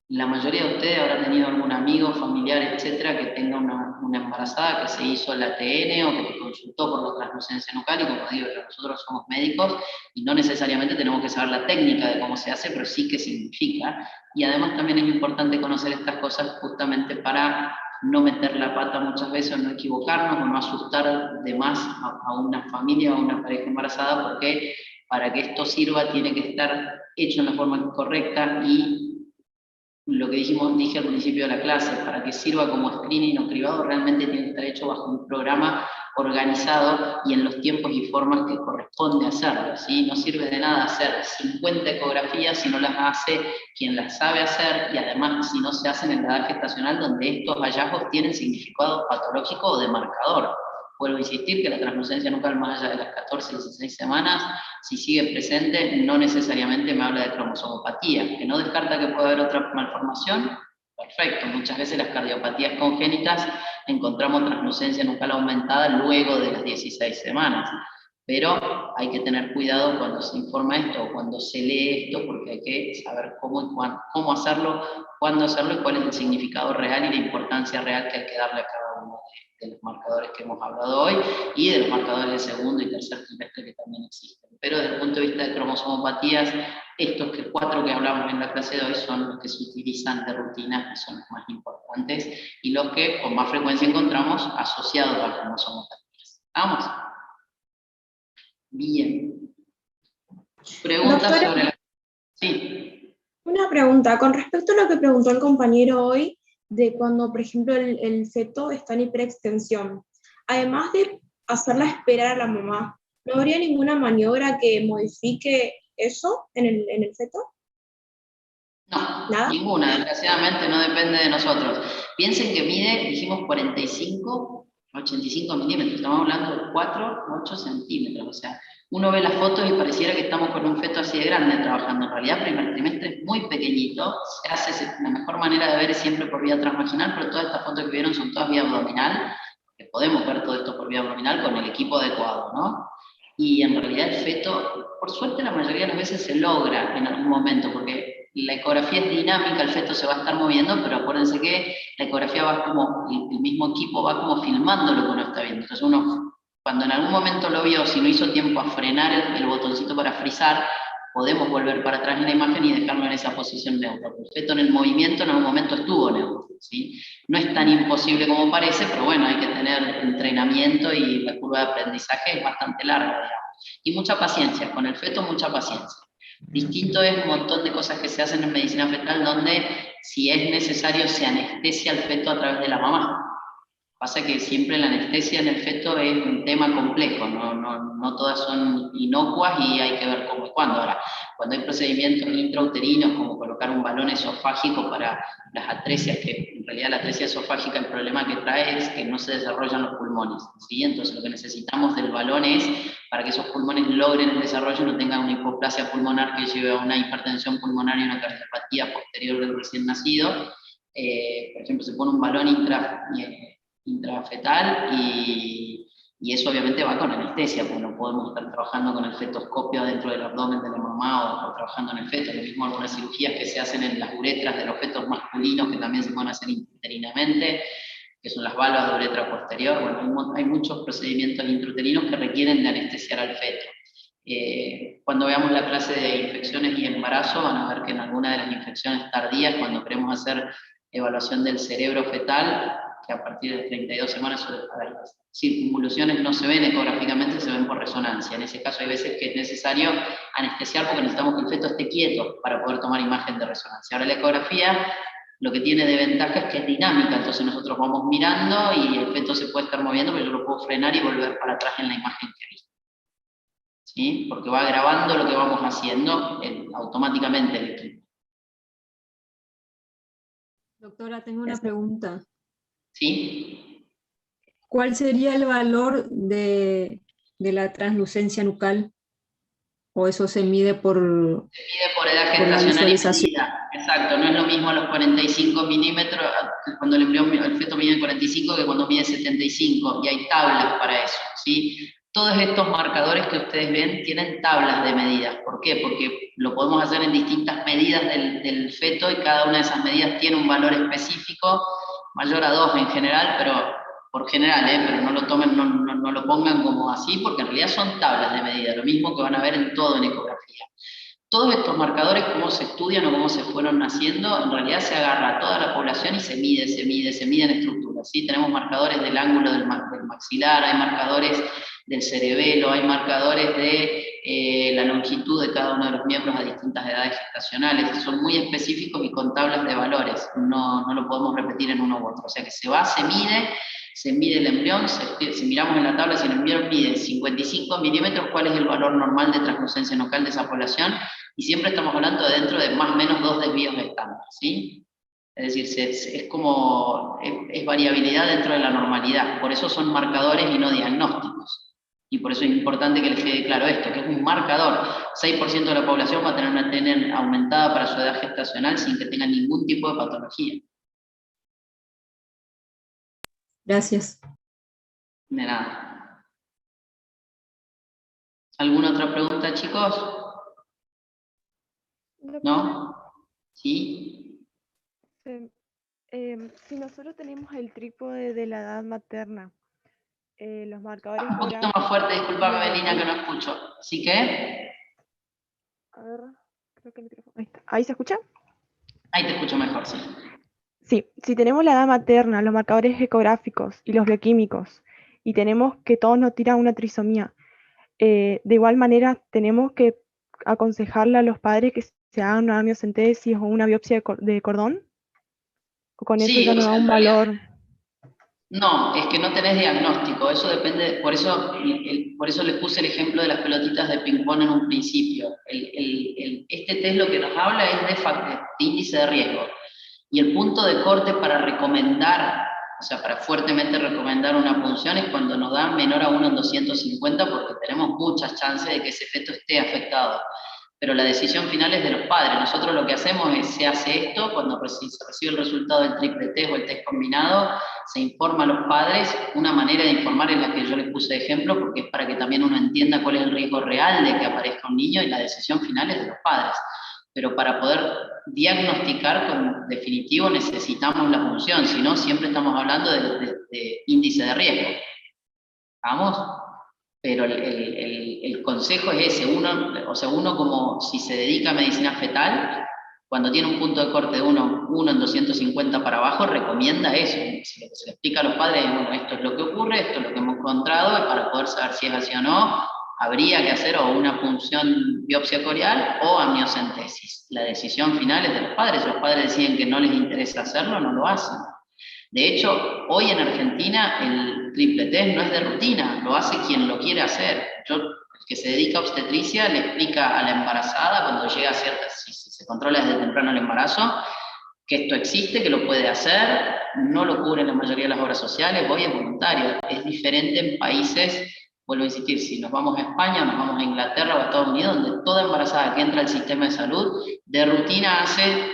la mayoría de ustedes habrá tenido algún amigo, familiar, etcétera, que tenga una embarazada que se hizo el ATN o que te consultó por la translucencia nucal, y como digo, nosotros somos médicos y no necesariamente tenemos que saber la técnica de cómo se hace, pero sí qué significa, y además también es importante conocer estas cosas justamente para no meter la pata muchas veces, o no equivocarnos, o no asustar de más a una familia o a una pareja embarazada, porque para que esto sirva tiene que estar hecho en la forma correcta, y lo que dije al principio de la clase, para que sirva como screening o cribado, realmente tiene que estar hecho bajo un programa organizado y en los tiempos y formas que corresponde hacerlo, ¿sí? No sirve de nada hacer 50 ecografías si no las hace quien las sabe hacer, y además si no se hacen en la edad gestacional, donde estos hallazgos tienen significado patológico o de marcador. Vuelvo a insistir que la translucencia nucal más allá de las 14 y 16 semanas, si sigue presente, no necesariamente me habla de cromosomopatía, que no descarta que pueda haber otra malformación. Perfecto, muchas veces las cardiopatías congénitas encontramos translucencia nucal aumentada luego de las 16 semanas, pero hay que tener cuidado cuando se informa esto o cuando se lee esto, porque hay que saber cómo hacerlo, cuándo hacerlo y cuál es el significado real y la importancia real que hay que darle a cada uno de los marcadores que hemos hablado hoy y de los marcadores del segundo y tercer trimestre que también existen. Pero desde el punto de vista de cromosomopatías, estos 4 que hablamos en la clase de hoy son los que se utilizan de rutina y son los más importantes y los que con más frecuencia encontramos asociados a cromosomopatías. ¿Vamos? Bien. Preguntas Doctora, sobre la... Sí. una pregunta con respecto a lo que preguntó el compañero hoy, de cuando, por ejemplo, el feto está en hiperextensión. Además de hacerla esperar a la mamá. ¿No habría ninguna maniobra que modifique eso en el feto? No, ¿Nada? ninguna, desgraciadamente no depende de nosotros. Piensen que mide, dijimos 45, 85 milímetros, estamos hablando de 4, 8 centímetros, o sea, uno ve las fotos y pareciera que estamos con un feto así de grande trabajando. En realidad, primer trimestre es muy pequeñito, la mejor manera de ver es siempre por vía transvaginal, pero todas estas fotos que vieron son todas vía abdominal, que podemos ver todo esto por vía abdominal con el equipo adecuado, ¿no? Y en realidad el feto, por suerte la mayoría de las veces se logra en algún momento, porque la ecografía es dinámica, el feto se va a estar moviendo, pero acuérdense que la ecografía va como, el mismo equipo va como filmando lo que uno está viendo. Entonces uno, cuando en algún momento lo vio, si no hizo tiempo a frenar el botoncito para frizar, podemos volver para atrás en la imagen y dejarlo en esa posición neutra. El feto en el movimiento en algún momento estuvo neutro, ¿sí? No es tan imposible como parece, pero bueno, hay que tener entrenamiento y la curva de aprendizaje es bastante larga, digamos. Y mucha paciencia, con el feto mucha paciencia. Distinto es un montón de cosas que se hacen en medicina fetal donde, si es necesario, se anestesia al feto a través de la mamá. Pasa que siempre la anestesia en el feto es un tema complejo, no todas son inocuas y hay que ver cómo y cuándo. Ahora, cuando hay procedimientos intrauterinos, como colocar un balón esofágico para las atresias, que en realidad la atresia esofágica el problema que trae es que no se desarrollan los pulmones, ¿sí? Entonces lo que necesitamos del balón es, para que esos pulmones logren el desarrollo, no tengan una hipoplasia pulmonar que lleve a una hipertensión pulmonar y una cardiopatía posterior del recién nacido. Por ejemplo, se pone un balón intrafetal y eso obviamente va con anestesia, porque no podemos estar trabajando con el fetoscopio dentro del abdomen de la mamá o trabajando en el feto. Lo mismo algunas cirugías que se hacen en las uretras de los fetos masculinos que también se pueden hacer interinamente, que son las valvas de uretra posterior. Bueno, hay muchos procedimientos intrauterinos que requieren de anestesiar al feto. Cuando veamos la clase de infecciones y embarazo, van a ver que en alguna de las infecciones tardías, cuando queremos hacer evaluación del cerebro fetal, que a partir de 32 semanas las circunvoluciones no se ven ecográficamente, se ven por resonancia. En ese caso hay veces que es necesario anestesiar porque necesitamos que el feto esté quieto para poder tomar imagen de resonancia. Ahora la ecografía lo que tiene de ventaja es que es dinámica, entonces nosotros vamos mirando y el feto se puede estar moviendo, pero yo lo puedo frenar y volver para atrás en la imagen que vi. ¿Sí? Porque va grabando lo que vamos haciendo automáticamente el equipo. Doctora, tengo una pregunta. ¿Sí? ¿Cuál sería el valor de la translucencia nucal? ¿O eso se mide por edad por la gestacional y visualización? medida? Exacto, no es lo mismo los 45 milímetros, cuando el feto mide 45 que cuando mide 75, y hay tablas para eso, ¿sí? Todos estos marcadores que ustedes ven tienen tablas de medidas. ¿Por qué? Porque lo podemos hacer en distintas medidas del feto y cada una de esas medidas tiene un valor específico, mayor a 2 en general, pero por general, pero no lo tomen, no lo pongan como así, porque en realidad son tablas de medida, lo mismo que van a ver en todo en ecografía. Todos estos marcadores, cómo se estudian o cómo se fueron haciendo, en realidad se agarra a toda la población y se mide en estructuras, ¿sí? Tenemos marcadores del ángulo del maxilar, hay marcadores del cerebelo, hay marcadores de la longitud de cada uno de los miembros a distintas edades gestacionales, son muy específicos y con tablas de valores, no lo podemos repetir en uno u otro, o sea que se mide el embrión, si miramos en la tabla, si el embrión mide 55 milímetros, ¿cuál es el valor normal de translucencia nucal de esa población? Y siempre estamos hablando de dentro de más o menos 2 desvíos estándar, ¿sí? Es decir, es variabilidad dentro de la normalidad, por eso son marcadores y no diagnósticos. Y por eso es importante que les quede claro esto, que es un marcador. 6% de la población va a tener aumentada para su edad gestacional sin que tenga ningún tipo de patología. Gracias. De nada. ¿Alguna otra pregunta, chicos? ¿No? ¿Sí? Si nosotros tenemos el trípode de la edad materna, los marcadores... Un poquito más fuerte, disculpame, Melina, que no escucho. ¿Sí qué? A ver, creo que el micrófono... Ahí está. ¿Ahí se escucha? Ahí te escucho mejor, sí. Sí, si tenemos la edad materna, los marcadores ecográficos y los bioquímicos, y tenemos que todos nos tiran una trisomía, de igual manera tenemos que aconsejarle a los padres que se hagan una amniocentesis o una biopsia de cordón, o con eso Sí, ya nos da un valor. No, es que no tenés diagnóstico, eso depende, por eso les puse el ejemplo de las pelotitas de ping-pong en un principio. Este test lo que nos habla es de índice de riesgo. Y el punto de corte para recomendar, o sea, para fuertemente recomendar una punción es cuando nos da menor a 1 en 250 porque tenemos muchas chances de que ese feto esté afectado. Pero la decisión final es de los padres. Nosotros lo que hacemos es, se hace esto, cuando se recibe el resultado del triple test o el test combinado, se informa a los padres. Una manera de informar es la que yo les puse de ejemplo, porque es para que también uno entienda cuál es el riesgo real de que aparezca un niño, y la decisión final es de los padres. Pero para poder diagnosticar con definitivo necesitamos la punción, si no siempre estamos hablando de índice de riesgo. ¿Vamos? Pero el consejo es ese, uno como si se dedica a medicina fetal, cuando tiene un punto de corte de 1 en 250 para abajo, recomienda eso. Si lo que se le explica a los padres es, bueno, esto es lo que ocurre, esto es lo que hemos encontrado, y para poder saber si es así o no, habría que hacer o una punción biopsia corial o amniocentesis. La decisión final es de los padres. Si los padres deciden que no les interesa hacerlo, no lo hacen. De hecho, hoy en Argentina el triple test no es de rutina, lo hace quien lo quiere hacer. El que se dedica a obstetricia le explica a la embarazada cuando llega a si se controla desde temprano el embarazo, que esto existe, que lo puede hacer, no lo cubren la mayoría de las obras sociales, hoy es voluntario. Es diferente en países, vuelvo a insistir, si nos vamos a España, nos vamos a Inglaterra o a Estados Unidos, donde toda embarazada que entra al sistema de salud, de rutina hace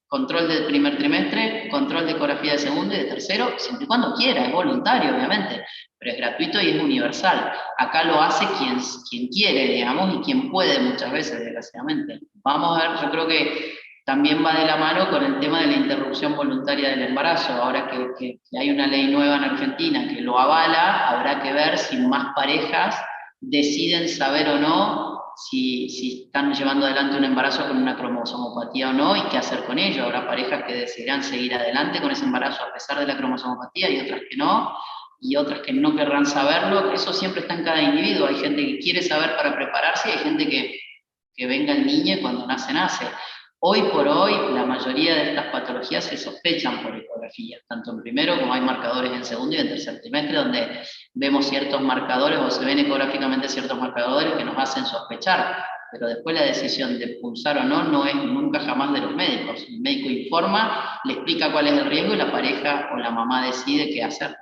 control del primer trimestre, control de ecografía de segundo y de tercero, siempre y cuando quiera, es voluntario obviamente, pero es gratuito y es universal. Acá lo hace quien quiere, digamos, y quien puede muchas veces, desgraciadamente. Vamos a ver, yo creo que también va de la mano con el tema de la interrupción voluntaria del embarazo. Ahora que hay una ley nueva en Argentina que lo avala, habrá que ver si más parejas deciden saber o no si están llevando adelante un embarazo con una cromosomopatía o no, y qué hacer con ello. Habrá parejas que decidirán seguir adelante con ese embarazo a pesar de la cromosomopatía, y otras que no, y otras que no querrán saberlo. Eso siempre está en cada individuo. Hay gente que quiere saber para prepararse, y hay gente que venga el niño y cuando nace, nace. Hoy por hoy, la mayoría de estas patologías se sospechan por ecografía, tanto en primero como hay marcadores en segundo y en tercer trimestre, donde vemos ciertos marcadores o se ven ecográficamente ciertos marcadores que nos hacen sospechar, pero después la decisión de pulsar o no no es nunca jamás de los médicos. El médico informa, le explica cuál es el riesgo y la pareja o la mamá decide qué hacer.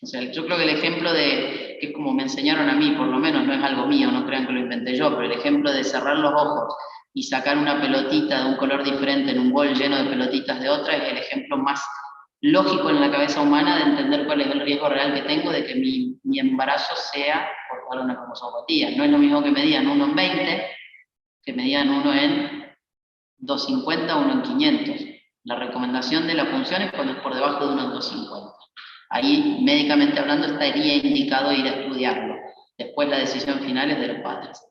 O sea, yo creo que el ejemplo que es como me enseñaron a mí, por lo menos no es algo mío, no crean que lo inventé yo, pero el ejemplo de cerrar los ojos y sacar una pelotita de un color diferente en un bol lleno de pelotitas de otra es el ejemplo más lógico en la cabeza humana de entender cuál es el riesgo real que tengo de que mi embarazo sea por una cromosomopatía. No es lo mismo que me digan 1 en 20, que me digan 1 en 250, 1 en 500. La recomendación de la punción es cuando es por debajo de 1 en 250. Ahí, médicamente hablando, estaría indicado ir a estudiarlo. Después la decisión final es de los padres.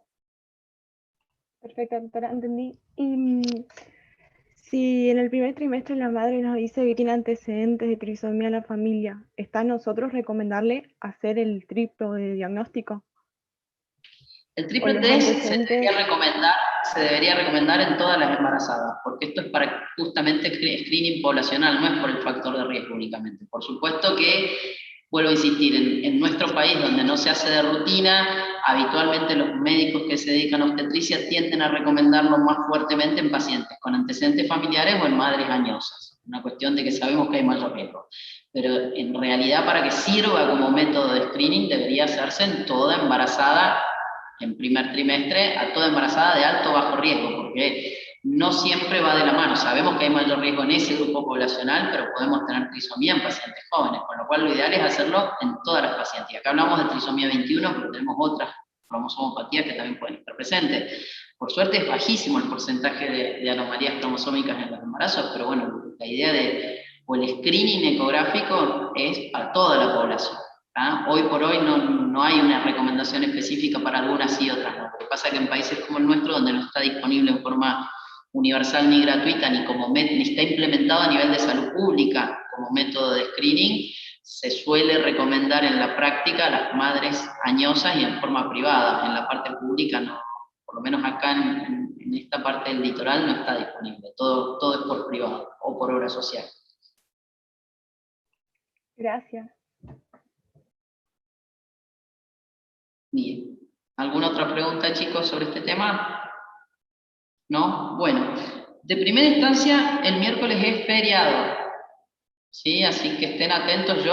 Perfecto, doctora, entendí. Y si en el primer trimestre la madre nos dice que tiene antecedentes de trisomía en la familia, ¿está a nosotros recomendarle hacer el triplo de diagnóstico? El triple test se debería recomendar en todas las embarazadas, porque esto es para justamente screening poblacional, no es por el factor de riesgo únicamente. Por supuesto que, vuelvo a insistir, en nuestro país donde no se hace de rutina, habitualmente los médicos que se dedican a obstetricia tienden a recomendarlo más fuertemente en pacientes con antecedentes familiares o en madres añosas. Una cuestión de que sabemos que hay mayor riesgo. Pero en realidad, para que sirva como método de screening, debería hacerse en toda embarazada en primer trimestre, a toda embarazada de alto o bajo riesgo, porque no siempre va de la mano. Sabemos que hay mayor riesgo en ese grupo poblacional, pero podemos tener trisomía en pacientes jóvenes, con lo cual lo ideal es hacerlo en todas las pacientes. Y acá hablamos de trisomía 21, pero tenemos otras cromosomopatías que también pueden estar presentes. Por suerte es bajísimo el porcentaje de anomalías cromosómicas en los embarazos, pero bueno, la idea o el screening ecográfico es para toda la población. Hoy por hoy no hay una recomendación específica para algunas y otras, ¿no? Lo que pasa es que en países como el nuestro, donde no está disponible en forma universal ni gratuita, ni está implementado a nivel de salud pública como método de screening, se suele recomendar en la práctica a las madres añosas y en forma privada. En la parte pública no, por lo menos acá en esta parte del litoral no está disponible, todo es por privado o por obra social. Gracias. Bien. ¿Alguna otra pregunta, chicos, sobre este tema? ¿No? Bueno, de primera instancia, el miércoles es feriado, ¿sí? Así que estén atentos.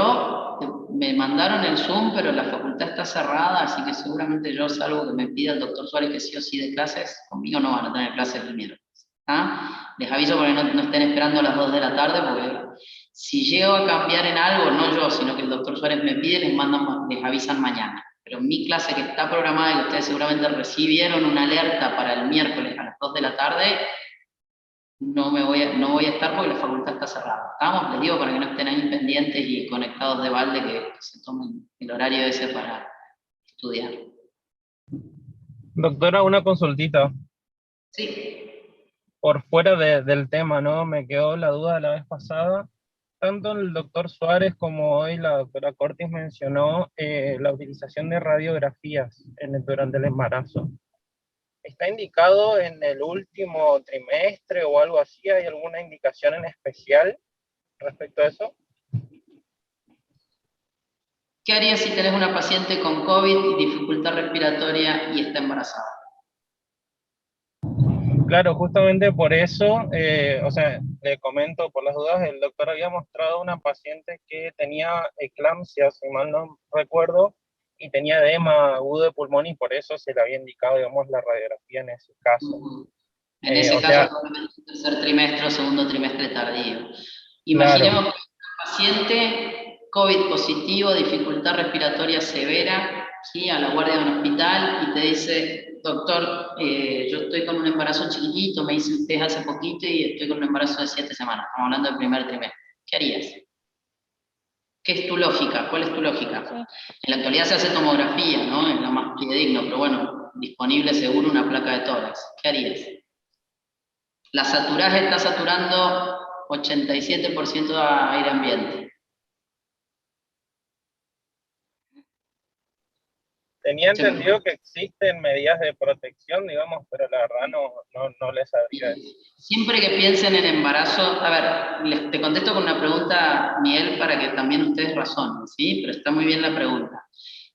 Me mandaron el Zoom, pero la facultad está cerrada, así que seguramente yo, salvo que me pida el doctor Suárez que sí o sí de clases, conmigo no van a tener clases el miércoles. ¿Ah? Les aviso para que no estén esperando a las 2 de la tarde, porque si llego a cambiar en algo, no yo, sino que el doctor Suárez me pide, les avisan mañana. Pero mi clase que está programada y que ustedes seguramente recibieron una alerta para el miércoles a las 2 de la tarde, no voy a estar porque la facultad está cerrada. ¿Estamos? Les digo para que no estén ahí pendientes y conectados de balde, que se tomen el horario ese para estudiar. Doctora, una consultita. Sí. Por fuera del tema, ¿no? Me quedó la duda la vez pasada. Tanto el doctor Suárez como hoy la doctora Cortis mencionó la utilización de radiografías durante el embarazo. ¿Está indicado en el último trimestre o algo así? ¿Hay alguna indicación en especial respecto a eso? ¿Qué harías si tenés una paciente con COVID y dificultad respiratoria y está embarazada? Claro, justamente por eso, o sea, le comento por las dudas, el doctor había mostrado una paciente que tenía eclampsia, si mal no recuerdo, y tenía edema agudo de pulmón y por eso se le había indicado, digamos, la radiografía en ese caso. En ese caso, probablemente tercer trimestre o segundo trimestre tardío. Imaginemos que una paciente COVID positivo, dificultad respiratoria severa, ¿sí? A la guardia de un hospital y te dice, doctor, yo estoy con un embarazo chiquitito, me hice un test hace poquito y estoy con un embarazo de 7 semanas, estamos hablando del primer trimestre. ¿Qué harías? ¿Qué es tu lógica? ¿Cuál es tu lógica? Sí. En la actualidad se hace tomografía, ¿no? Es lo más fidedigno, pero bueno, disponible seguro una placa de tórax. ¿Qué harías? La saturaje está saturando 87% de aire ambiente. Tenía entendido que existen medidas de protección, digamos, pero la verdad no les sabría decir. Siempre que piensen en embarazo, a ver, te contesto con una pregunta, Miguel, para que también ustedes razonen, ¿sí? Pero está muy bien la pregunta.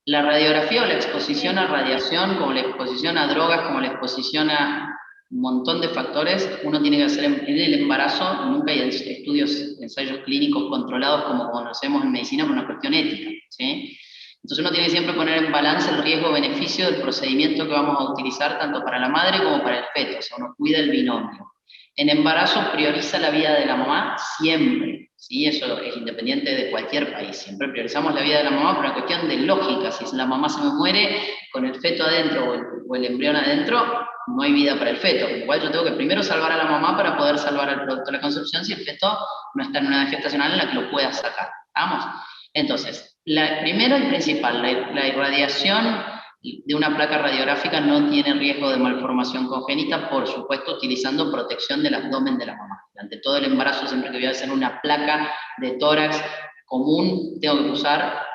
La radiografía o la exposición a radiación, como la exposición a drogas, como la exposición a un montón de factores, uno tiene que hacer en el embarazo. Nunca hay estudios, ensayos clínicos controlados como conocemos en medicina por una cuestión ética, ¿sí? Entonces uno tiene que siempre poner en balance el riesgo-beneficio del procedimiento que vamos a utilizar tanto para la madre como para el feto, o sea, uno cuida el binomio. En embarazo prioriza la vida de la mamá siempre, ¿sí? Eso es independiente de cualquier país, siempre priorizamos la vida de la mamá por una cuestión de lógica. Si la mamá se me muere con el feto adentro o el embrión adentro, no hay vida para el feto. Igual yo tengo que primero salvar a la mamá para poder salvar al producto de la concepción si el feto no está en una edad gestacional en la que lo pueda sacar. ¿Estamos? Entonces, primero y principal, la irradiación de una placa radiográfica no tiene riesgo de malformación congénita, por supuesto, utilizando protección del abdomen de la mamá. Durante todo el embarazo, siempre que voy a hacer una placa de tórax común, tengo que usar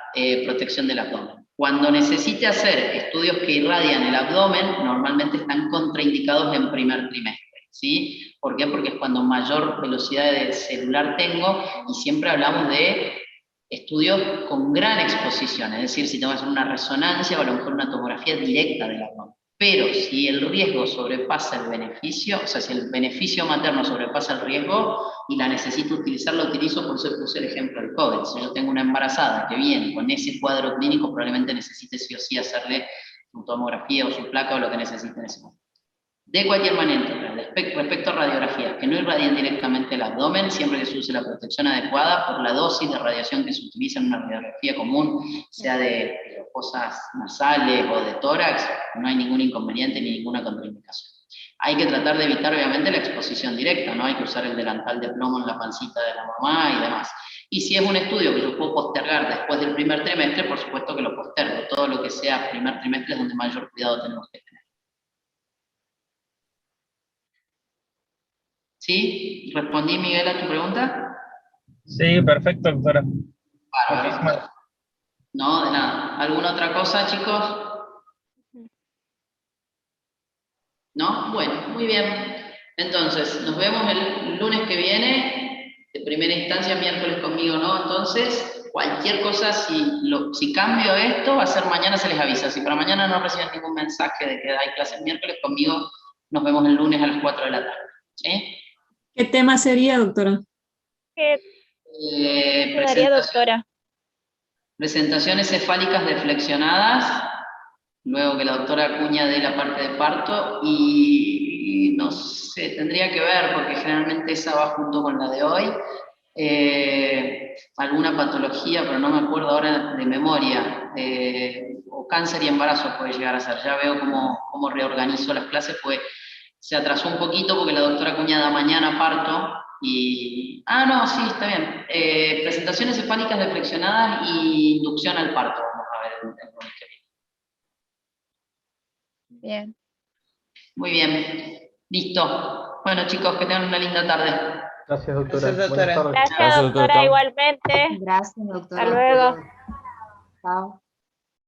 protección del abdomen. Cuando necesite hacer estudios que irradian el abdomen, normalmente están contraindicados en primer trimestre, ¿sí? ¿Por qué? Porque es cuando mayor velocidad de celular tengo, y siempre hablamos de estudios con gran exposición, es decir, si tengo que hacer una resonancia o a lo mejor una tomografía directa del abdomen. Pero si el riesgo sobrepasa el beneficio, o sea, si el beneficio materno sobrepasa el riesgo y la necesito utilizar, la utilizo. Por eso puse el ejemplo del COVID. Si yo tengo una embarazada que viene con ese cuadro clínico, probablemente necesite sí o sí hacerle su tomografía o su placa o lo que necesite en ese momento. De cualquier manera, respecto a radiografías que no irradien directamente el abdomen, siempre que se use la protección adecuada por la dosis de radiación que se utiliza en una radiografía común, sea de fosas nasales o de tórax, no hay ningún inconveniente ni ninguna contraindicación. Hay que tratar de evitar, obviamente, la exposición directa, ¿no? Hay que usar el delantal de plomo en la pancita de la mamá y demás. Y si es un estudio que yo puedo postergar después del primer trimestre, por supuesto que lo postergo. Todo lo que sea primer trimestre es donde mayor cuidado tenemos que tener. ¿Sí? ¿Respondí, Miguel, a tu pregunta? Sí, perfecto, doctora. Bárbaro. No, de nada. ¿Alguna otra cosa, chicos? ¿No? Bueno, muy bien. Entonces, nos vemos el lunes que viene, de primera instancia, miércoles conmigo, ¿no? Entonces, cualquier cosa, si cambio esto, va a ser mañana, se les avisa. Si para mañana no reciben ningún mensaje de que hay clase el miércoles, conmigo nos vemos el lunes a las 4 de la tarde. ¿Sí? ¿Qué tema sería, doctora? ¿Qué daría, doctora? Presentaciones cefálicas deflexionadas, luego que la doctora Acuña dé la parte de parto, y no sé, tendría que ver, porque generalmente esa va junto con la de hoy. Alguna patología, pero no me acuerdo ahora de memoria, o cáncer y embarazo puede llegar a ser. Ya veo cómo reorganizo las clases, pues se atrasó un poquito porque la doctora Acuña da mañana parto, y... Ah, no, sí, está bien. Presentaciones cefálicas deflexionadas y inducción al parto, vamos a ver el lunes que viene. Bien. Muy bien, listo. Bueno, chicos, que tengan una linda tarde. Gracias, doctora. Gracias, doctora. Buenas tardes. Gracias, doctora, igualmente. Gracias, doctora. Hasta luego. Chao.